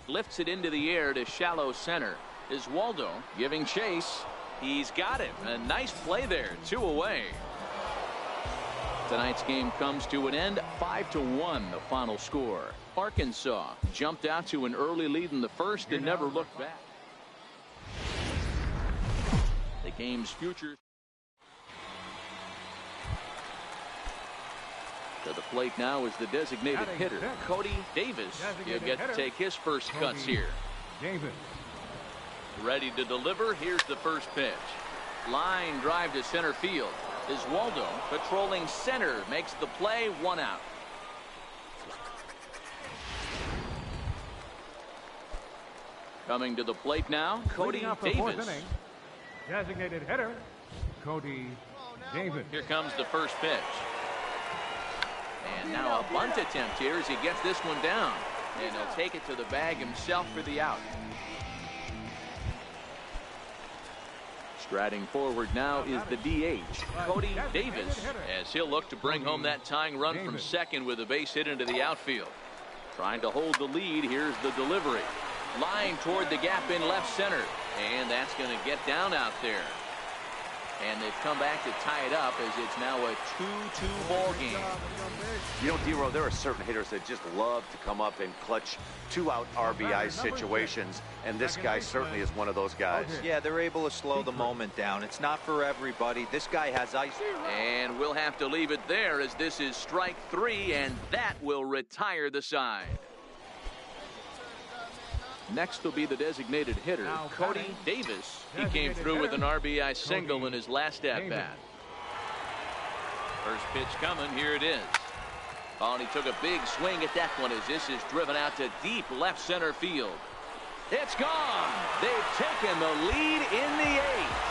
Lifts it into the air to shallow center. Is Waldo giving chase. He's got it. A nice play there. 2 away. Tonight's game comes to an end. 5-1 the final score. Arkansas jumped out to an early lead in the first and never looked back. The game's future. To the plate now is the designated hitter, Cody Davis. He'll get to take his first cuts here. Davis. Ready to deliver. Here's the first pitch. Line drive to center field. Is Waldo patrolling center, makes the play, 1 out. Coming to the plate now, Cody Davis. Designated hitter, Cody Davis. Here comes the first pitch. And now a bunt attempt here as he gets this one down. And he'll take it to the bag himself for the out. Striding forward now is the DH, Cody Davis, as he'll look to bring home that tying run from second with a base hit into the outfield. Trying to hold the lead. Here's the delivery. Line toward the gap in left center. And that's going to get down out there. And they've come back to tie it up as it's now a 2-2 ball game. You know, D-Row, there are certain hitters that just love to come up and clutch 2-out RBI situations, and this guy certainly is one of those guys. Yeah, they're able to slow the moment down. It's not for everybody. This guy has ice. And we'll have to leave it there as this is strike 3, and that will retire the side. Next will be the designated hitter, Cody Davis. He came through with an RBI single in his last at-bat. First pitch coming. Here it is. Oh, and he took a big swing at that one as this is driven out to deep left center field. It's gone. They've taken the lead in the 8th.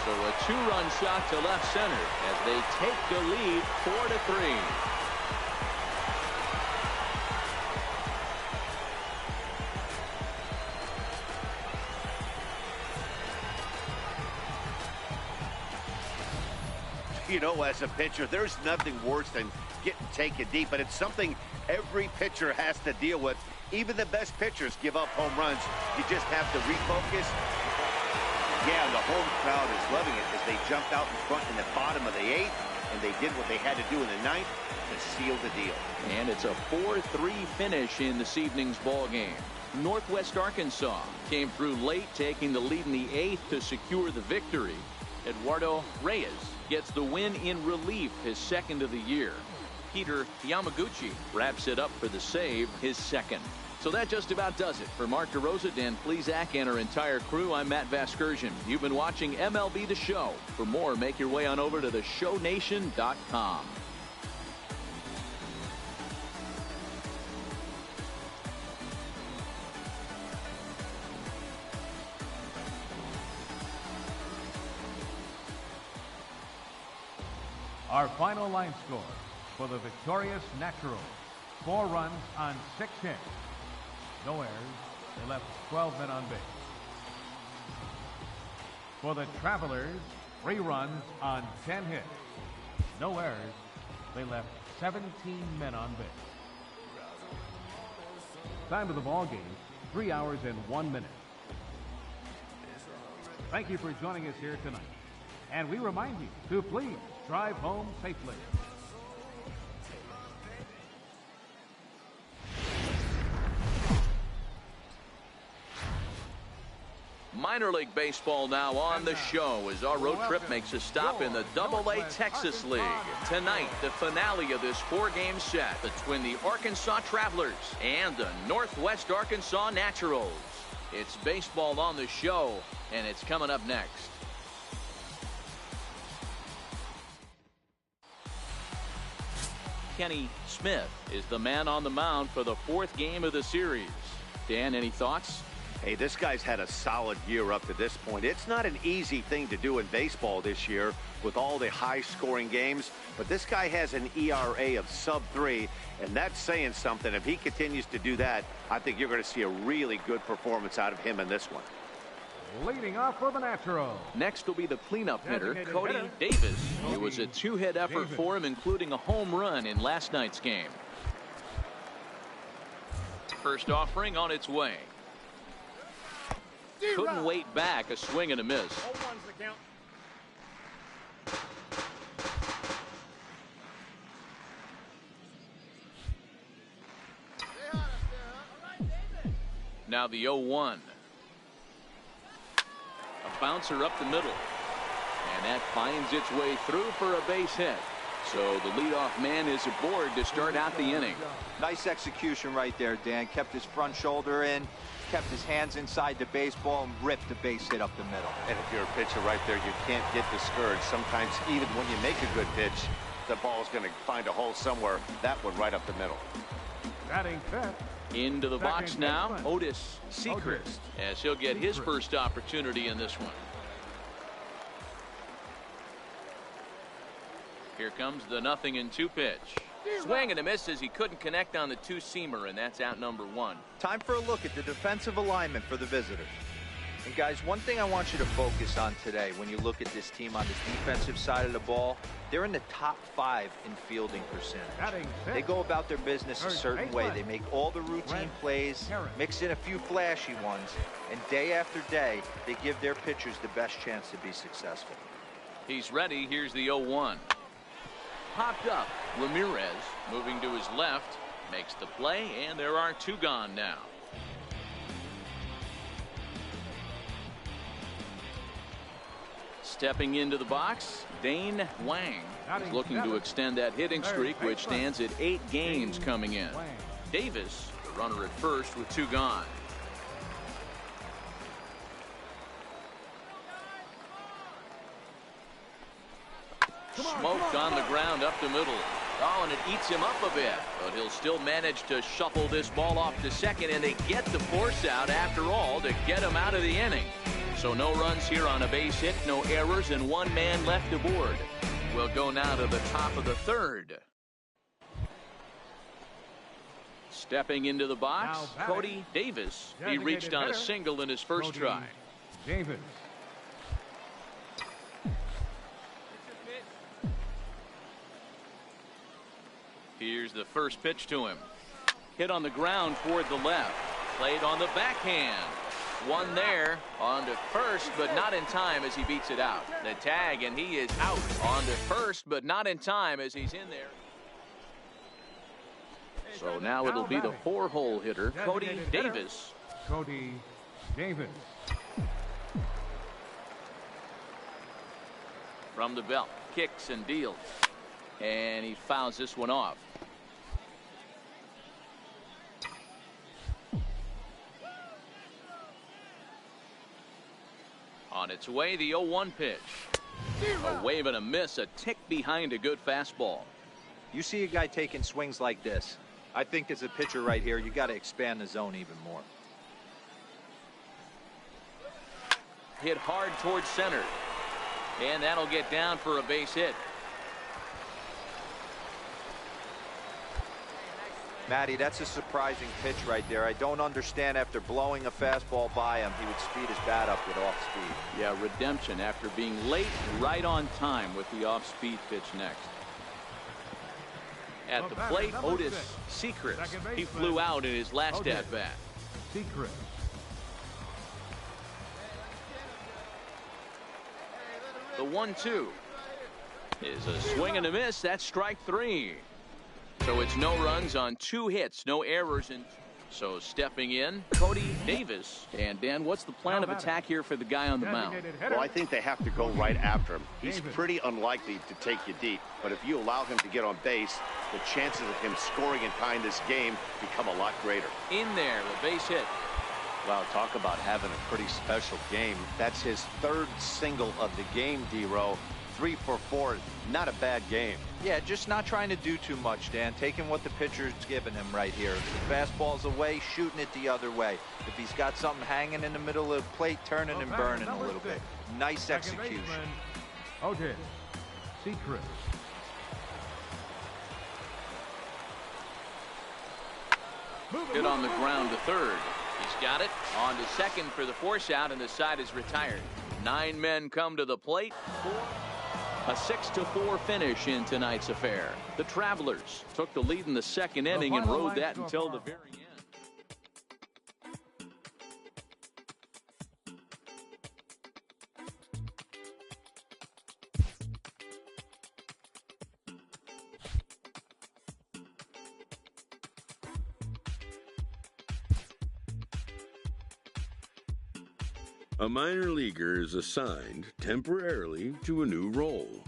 So a 2-run shot to left center as they take the lead 4-3. You know, as a pitcher, there's nothing worse than getting taken deep, but it's something every pitcher has to deal with. Even the best pitchers give up home runs. You just have to refocus. Yeah, the home crowd is loving it as they jumped out in front in the bottom of the 8th, and they did what they had to do in the 9th to seal the deal. And it's a 4-3 finish in this evening's ball game. Northwest Arkansas came through late, taking the lead in the 8th to secure the victory. Eduardo Reyes gets the win in relief, his second of the year. Peter Yamaguchi wraps it up for the save, his second. So that just about does it. For Mark DeRosa, Dan Plesac, and our entire crew, I'm Matt Vasgersian. You've been watching MLB The Show. For more, make your way on over to theshownation.com. Our final line score for the victorious Naturals: 4 runs on 6 hits. No errors. They left 12 men on base. For the Travelers, 3 runs on 10 hits. No errors. They left 17 men on base. Time of the ball game, 3 hours and 1 minute. Thank you for joining us here tonight. And we remind you to please drive home safely. Minor League Baseball now on the show as our road trip makes a stop in the AA Texas League. Tonight, the finale of this 4-game set between the Arkansas Travelers and the Northwest Arkansas Naturals. It's baseball on the show, and it's coming up next. Kenny Smith is the man on the mound for the 4th game of the series. Dan, any thoughts? Hey, this guy's had a solid year up to this point. It's not an easy thing to do in baseball this year with all the high-scoring games, but this guy has an ERA of sub-3, and that's saying something. If he continues to do that, I think you're going to see a really good performance out of him in this one. Leading off for the Naturals. Next will be the cleanup hitter, Cody Davis. It was a 2-hit effort for him, including a home run in last night's game. First offering on its way. Couldn't wait back, a swing and a miss. Now the 0-1. A bouncer up the middle. And that finds its way through for a base hit. So the leadoff man is aboard to start out the inning. Nice execution right there, Dan. Kept his front shoulder in, kept his hands inside the baseball, and ripped the base hit up the middle. And if you're a pitcher right there, you can't get discouraged. Sometimes even when you make a good pitch, the ball's going to find a hole somewhere. That one right up the middle. Batting fifth. Into the box now, Otis Sechrist, as he'll get his first opportunity in this one. Here comes the 0-2 pitch. Swing and a miss as he couldn't connect on the 2-seamer, and that's out number 1. Time for a look at the defensive alignment for the visitors. And guys, one thing I want you to focus on today when you look at this team on the defensive side of the ball, they're in the top 5 in fielding percentage. They go about their business a certain way. They make all the routine plays, mix in a few flashy ones, and day after day, they give their pitchers the best chance to be successful. He's ready. Here's the 0-1. Popped up. Ramirez moving to his left, makes the play, and there are 2 gone now. Stepping into the box, Dane Wang is looking to extend that hitting streak, which stands at 8 games coming in. Davis, the runner at first with 2 gone. Smoked on the ground up the middle. Oh, and it eats him up a bit, but he'll still manage to shuffle this ball off to second, and they get the force out after all to get him out of the inning. So no runs here on a base hit, no errors, and 1 man left aboard. We'll go now to the top of the 3rd. Stepping into the box, Cody Davis. He reached on a single in his first try. Davis. Here's the first pitch to him. Hit on the ground toward the left. Played on the backhand. One there on to first, but not in time as he beats it out. The tag, and he is out on to first, but not in time as he's in there. So now it'll be the 4-hole hitter, Cody Davis. Cody Davis. From the belt, kicks and deals. And he fouls this one off. On its way, the 0-1 pitch. A wave and a miss, a tick behind a good fastball. You see a guy taking swings like this. I think as a pitcher right here, you got to expand the zone even more. Hit hard towards center. And that'll get down for a base hit. Matty, that's a surprising pitch right there. I don't understand, after blowing a fastball by him, he would speed his bat up with off speed. Yeah, redemption after being late, right on time with the off-speed pitch next. At the plate, Otis Secrets. He flew out in his last at-bat. Secrets. The 1-2 is a swing and a miss. That's strike 3. So it's no runs on 2 hits, no errors. And so stepping in, Cody Davis. And Dan, what's the plan of attack here for the guy on the mound? Well, I think they have to go right after him. He's pretty unlikely to take you deep, but if you allow him to get on base, the chances of him scoring and tying this game become a lot greater. In there, the base hit. Wow, talk about having a pretty special game. That's his 3rd single of the game, D-Row. 3 for 4, not a bad game. Yeah, just not trying to do too much, Dan. Taking what the pitcher's giving him right here. If the fastball's away, shooting it the other way. If he's got something hanging in the middle of the plate, turning and burning a little bit. Nice execution. Otis Secrets. Hit on the ground to third. He's got it. On to second for the force out, and the side is retired. 9 men come to the plate. A 6-4 finish in tonight's affair. The Travelers took the lead in the 2nd inning and rode that until the very end. A minor leaguer is assigned temporarily to a new role.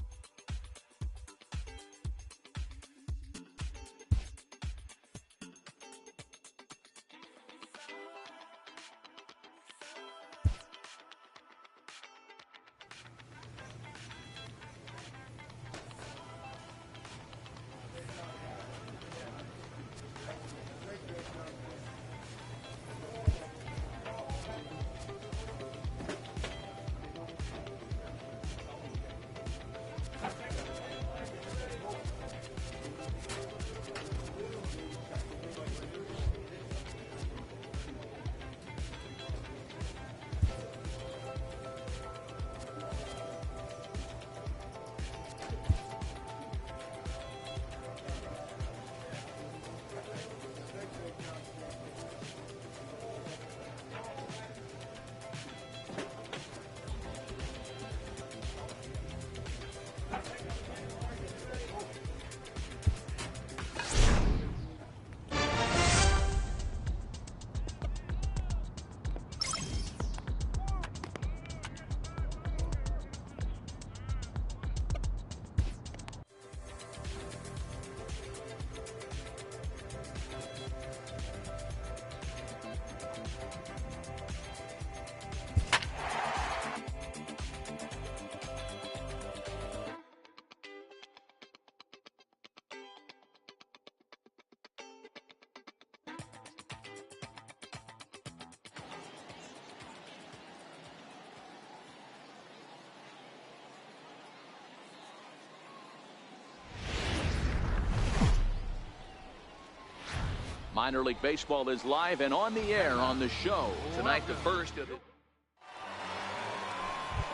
Minor League Baseball is live and on the air on the show. Tonight, the first of it.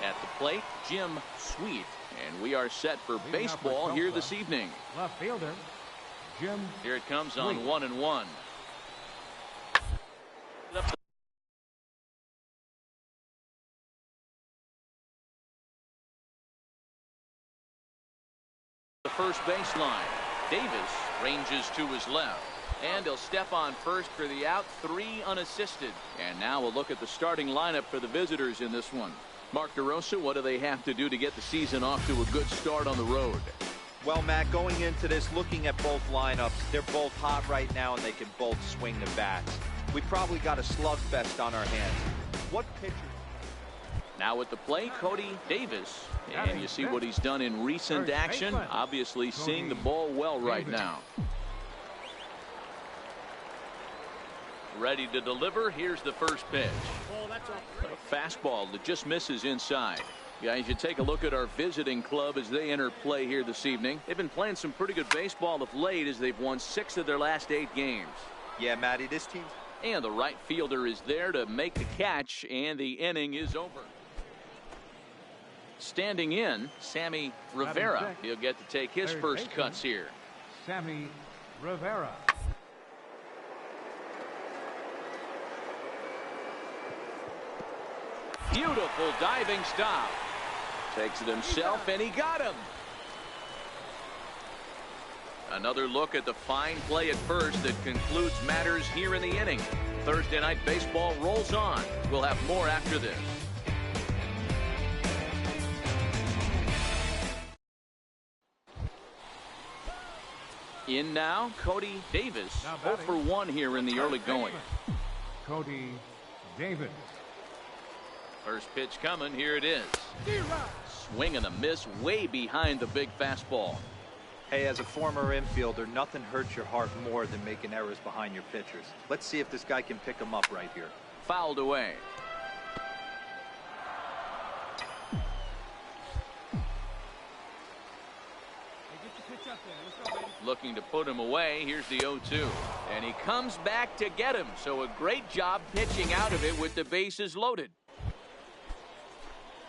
At the plate, Jim Sweet. And we are set for baseball here this evening. Left fielder, Jim. Here it comes on 1-1. the first baseline. Davis ranges to his left. And he'll step on first for the out, 3 unassisted. And now we'll look at the starting lineup for the visitors in this one. Mark DeRosa, what do they have to do to get the season off to a good start on the road? Well, Matt, going into this, looking at both lineups, they're both hot right now and they can both swing the bats. We probably got a slugfest on our hands. What pitcher? Now at the plate, Cody Davis. And you see what he's done in recent action. Obviously seeing the ball well right now. Ready to deliver. Here's the first pitch. A fastball that just misses inside. Guys, you take a look at our visiting club as they enter play here this evening. They've been playing some pretty good baseball of late as they've won 6 of their last 8 games. Yeah, Matty, this team. And the right fielder is there to make the catch, and the inning is over. Standing in, Sammy Rivera. He'll get to take his first cuts here. Sammy Rivera. Beautiful diving stop. Takes it himself, and he got him. Another look at the fine play at first that concludes matters here in the inning. Thursday Night Baseball rolls on. We'll have more after this. In now, Cody Davis. 0 for 1 here in the early going. Cody Davis. First pitch coming. Here it is. Swing and a miss way behind the big fastball. Hey, as a former infielder, nothing hurts your heart more than making errors behind your pitchers. Let's see if this guy can pick them up right here. Fouled away. Looking to put him away. Here's the 0-2. And he comes back to get him. So a great job pitching out of it with the bases loaded.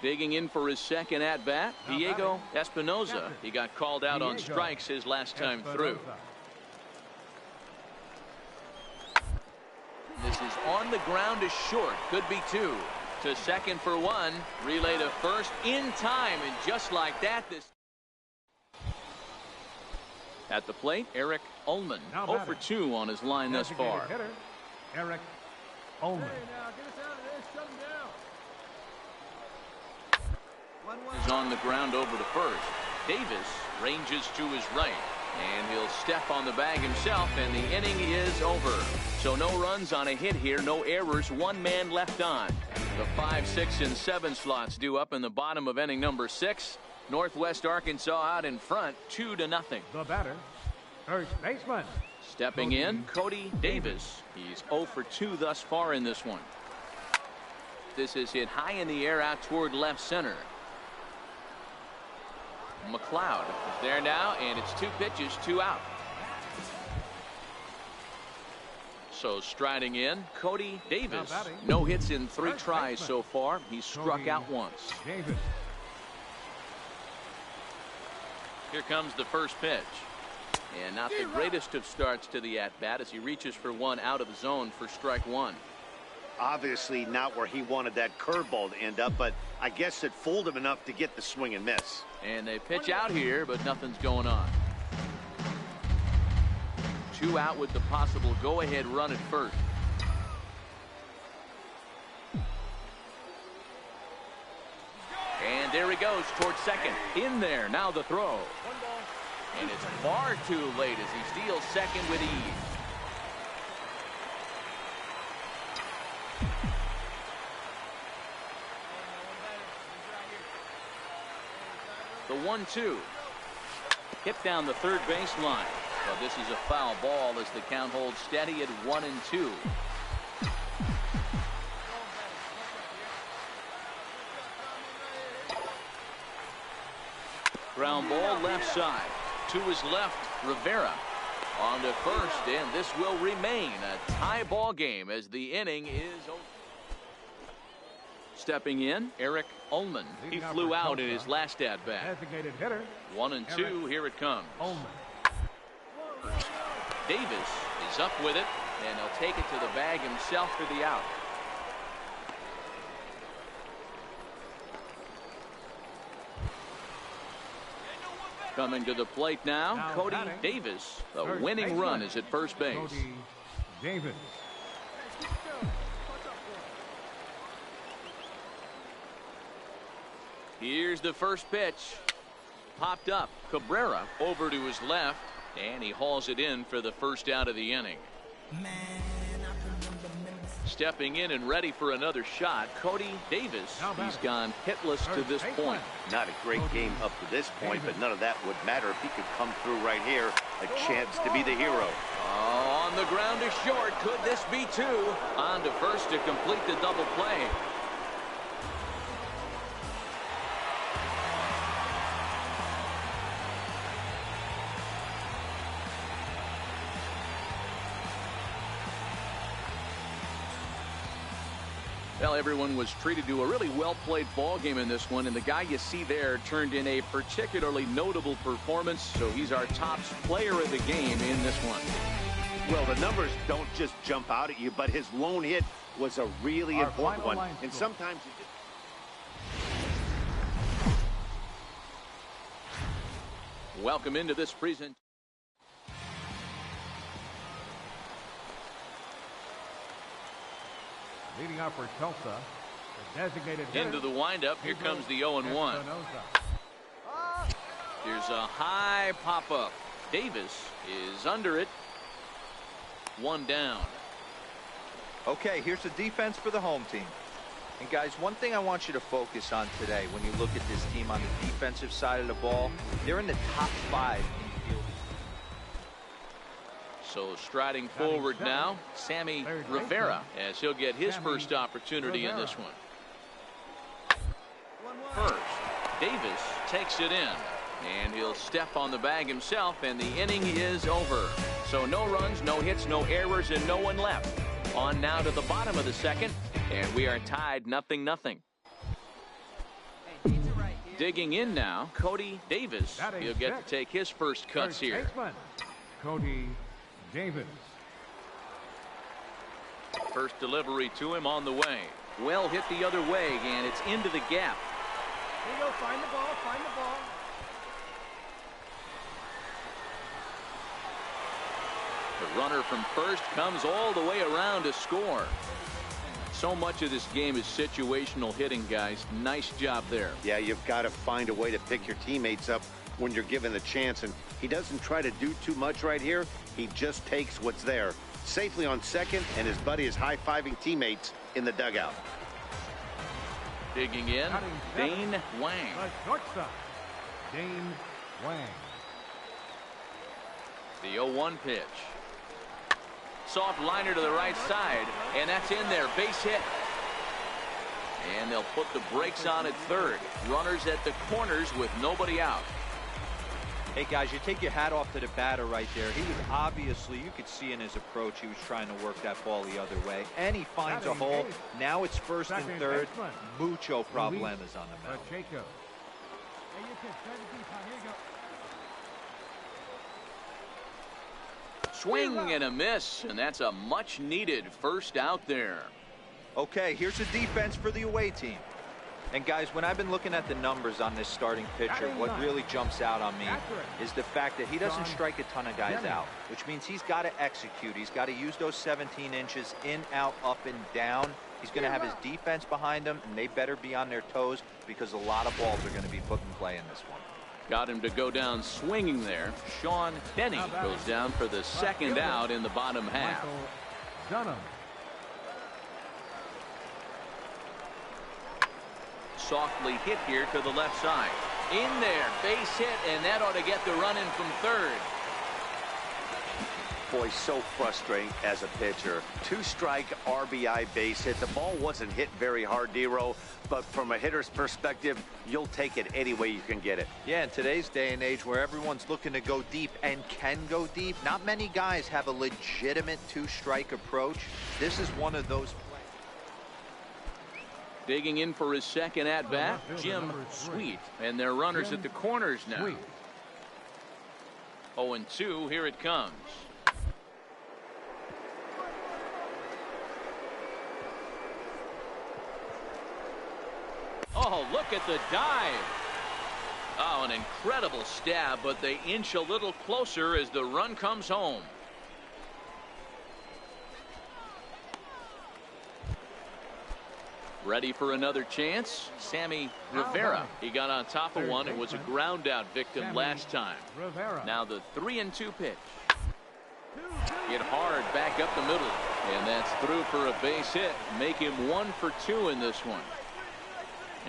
Digging in for his second at-bat, Diego Espinoza. He got called out on strikes his last time through. This is on the ground is short. Could be 2. To second for 1. Relay to first in time. And just like that, this... At the plate, Eric Ullman. 0 for 2 on his line thus far. Eric Ullman. Is on the ground over to first. Davis ranges to his right, and he'll step on the bag himself, and the inning is over. So no runs on a hit here, no errors, 1 man left on. The 5, 6, and 7 slots due up in the bottom of inning number 6. Northwest Arkansas out in front, 2-0. The batter, first baseman. Stepping in, Cody Davis. He's 0 for 2 thus far in this one. This is hit high in the air out toward left center. McLeod is there now, and it's 2 pitches, 2 out. So striding in, Cody Davis. No hits in 3 tries so far. He's struck out once. Davis. Here comes the first pitch. And not the greatest of starts to the at-bat as he reaches for 1 out of the zone for strike 1. Obviously not where he wanted that curveball to end up, but I guess it fooled him enough to get the swing and miss. And they pitch out here, but nothing's going on. 2 out with the possible go-ahead run at first. And there he goes towards second. In there, now the throw. And it's far too late as he steals second with ease. The 1-2. Hit down the third baseline. Well, this is a foul ball as the count holds steady at 1-2. Ground ball left side. To his left, Rivera. On to first, and this will remain a tie ball game as the inning is over. Stepping in, Eric Ullman. He flew out in his last at-bat. Designated hitter. 1-2, here it comes. Ullman. Davis is up with it, and he'll take it to the bag himself for the out. Coming to the plate now, Cody batting, Davis. The first winning baseman, run is at first base. Cody Davis. Here's the first pitch. Popped up. Cabrera over to his left, and he hauls it in for the first out of the inning. Stepping in and ready for another shot, Cody Davis. He's gone hitless to this point. Not a great game up to this point, but none of that would matter if he could come through right here. A chance to be the hero. Oh, on the ground to short. Could this be two? On to first to complete the double play. Well, everyone was treated to a really well-played ball game in this one, and the guy you see there turned in a particularly notable performance, so he's our top player of the game in this one. Well, the numbers don't just jump out at you, but his lone hit was a really important one, and sometimes you just... Welcome into this presentation. Leading off for Tulsa, the designated hitter. Into the windup. Here comes the 0-1. Here's a high pop-up. Davis is under it. One down. Okay, here's the defense for the home team. And guys, one thing I want you to focus on today when you look at this team on the defensive side of the ball, they're in the top 5 in fielding. So striding forward now, Sammy Rivera, as he'll get his first opportunity in this one. First, Davis takes it in, and he'll step on the bag himself, and the inning is over. So no runs, no hits, no errors, and no one left. On now to the bottom of the second, and we are tied 0-0. Digging in now, Cody Davis. He'll get to take his first cuts here. Cody Davis. First delivery to him on the way. Well hit the other way, and it's into the gap. Here you go, find the ball, find the ball. The runner from first comes all the way around to score. So much of this game is situational hitting, guys. Nice job there. Yeah, you've got to find a way to pick your teammates up when you're given the chance, and he doesn't try to do too much right here. He just takes what's there. Safely on second, and his buddy is high-fiving teammates in the dugout. Digging in, Dane Wang. The shortstop, Dane Wang. The 0-1 pitch. Soft liner to the right side, and that's in there. Base hit. And they'll put the brakes on at third. Runners at the corners with nobody out. Hey guys, you take your hat off to the batter right there. He was obviously, you could see in his approach, he was trying to work that ball the other way. And he finds a hole. Now it's first and third. Mucho problemas on the mound. Hey, you can try to keep on. Here you go. Swing and a miss, and that's a much needed first out there. Okay, here's the defense for the away team. And guys, when I've been looking at the numbers on this starting pitcher, what really jumps out on me is the fact that he doesn't strike a ton of guys out, which means he's got to execute. He's got to use those 17 inches in, out, up, and down. He's going to have his defense behind him, and they better be on their toes because a lot of balls are going to be put in play in this one. Got him to go down swinging there. Sean Denny goes down for the second out in the bottom half. Softly hit here to the left side. In there, base hit, and that ought to get the run in from third. Boy, so frustrating as a pitcher. 2-strike RBI base hit. The ball wasn't hit very hard, Dero, but from a hitter's perspective, you'll take it any way you can get it. Yeah, in today's day and age where everyone's looking to go deep and can go deep, not many guys have a legitimate 2-strike approach. This is one of those plays. Digging in for his second at-bat, Jim Sweet. And their runners at the corners now. 0-2, here it comes. Oh, look at the dive. Oh, an incredible stab, but they inch a little closer as the run comes home. Ready for another chance? Sammy Rivera. He got on top of one and was a ground out victim last time. Now the 3-2 pitch. Hit hard back up the middle. And that's through for a base hit. Make him 1 for 2 in this one.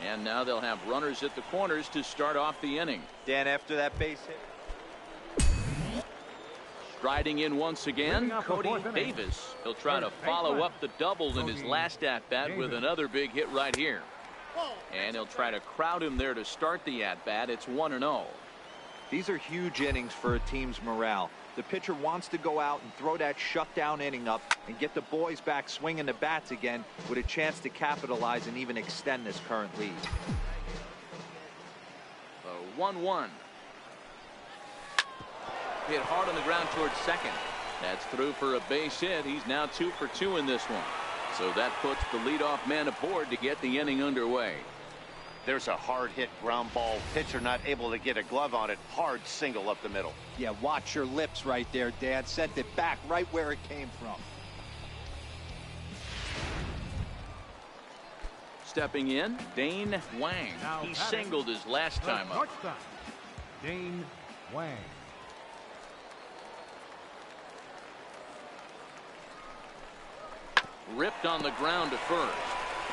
And now they'll have runners at the corners to start off the inning. Dan, after that base hit. Striding in once again, Cody Davis. He'll try to follow up the double in his last at-bat with another big hit right here. And he'll try to crowd him there to start the at-bat. It's 1-0. These are huge innings for a team's morale. The pitcher wants to go out and throw that shutdown inning up and get the boys back swinging the bats again with a chance to capitalize and even extend this current lead. 1-1. Hit hard on the ground towards second. That's through for a base hit. He's now 2 for 2 in this one. So that puts the leadoff man aboard to get the inning underway. There's a hard hit ground ball. Pitcher not able to get a glove on it. Hard single up the middle. Yeah, watch your lips right there, Dan. Sent it back right where it came from. Stepping in, Dane Wang. He singled his last time up. Dane Wang. Ripped on the ground to first.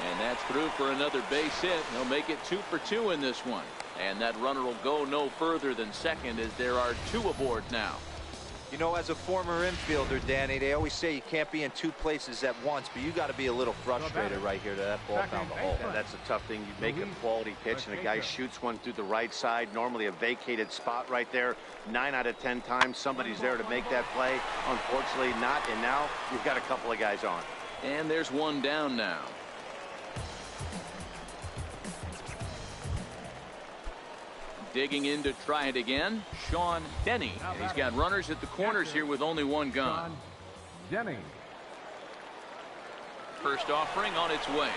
And that's through for another base hit. He'll make it 2 for 2 in this one. And that runner will go no further than second as there are 2 aboard now. You know, as a former infielder, Danny, they always say you can't be in 2 places at once, but you got to be a little frustrated right here that ball found the hole. Yeah, that's a tough thing. You make a quality pitch and a guy shoots one through the right side, normally a vacated spot right there. 9 out of 10 times somebody's there to make that play. Unfortunately not, and now you've got a couple of guys on. And there's one down now. Digging in to try it again, Sean Denny. He's got runners at the corners here with only one gun. Denny. First offering on its way.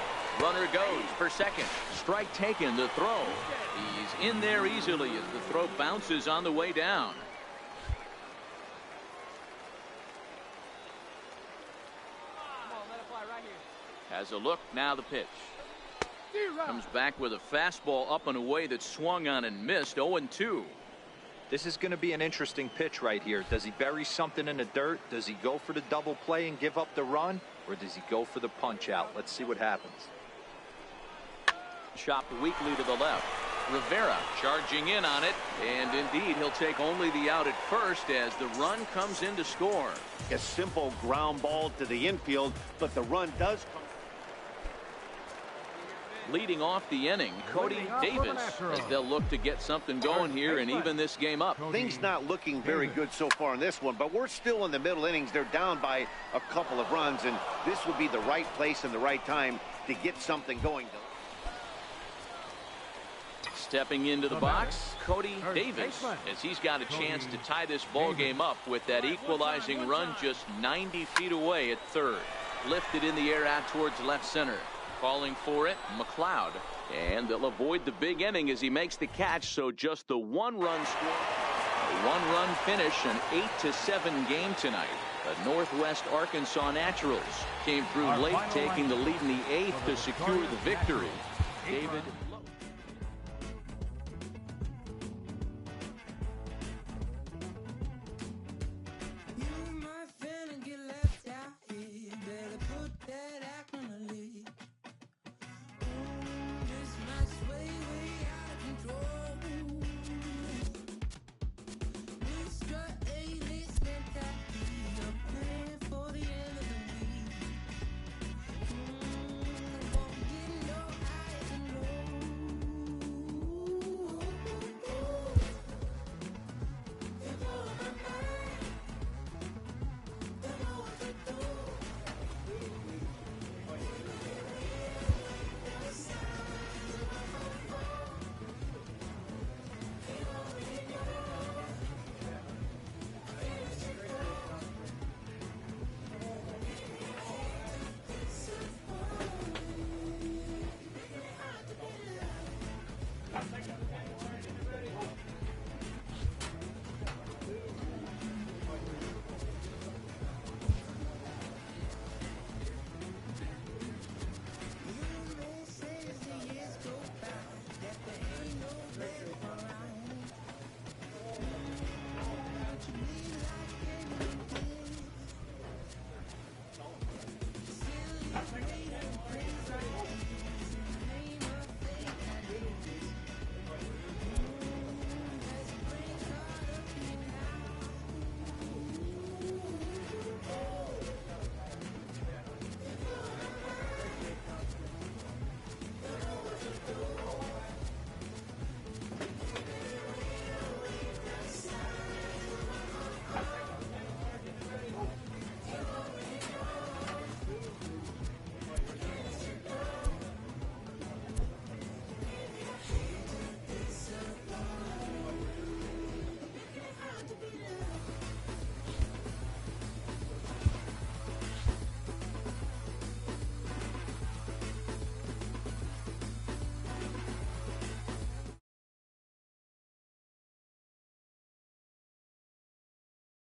Runner goes for second. Strike taken, the throw. He's in there easily as the throw bounces on the way down. Has a look, now the pitch. Comes back with a fastball up and away that swung on and missed. 0-2. This is going to be an interesting pitch right here. Does he bury something in the dirt? Does he go for the double play and give up the run? Or does he go for the punch out? Let's see what happens. Chopped weakly to the left. Rivera charging in on it. And indeed, he'll take only the out at first as the run comes in to score. A simple ground ball to the infield, but the run does come. Leading off the inning, Cody Davis, as they'll look to get something going here and even this game up. Things not looking very good so far in this one, but we're still in the middle innings. They're down by a couple of runs, and this would be the right place and the right time to get something going. Stepping into the box, Cody Davis, as he's got a chance to tie this ball game up with that equalizing run just 90 feet away at third. Lifted in the air out towards left center. Calling for it, McLeod. And they'll avoid the big inning as he makes the catch, so just the 1-run score. A 1-run finish, an 8-7 game tonight. The Northwest Arkansas Naturals came through late, taking the lead in the 8th to secure the victory. David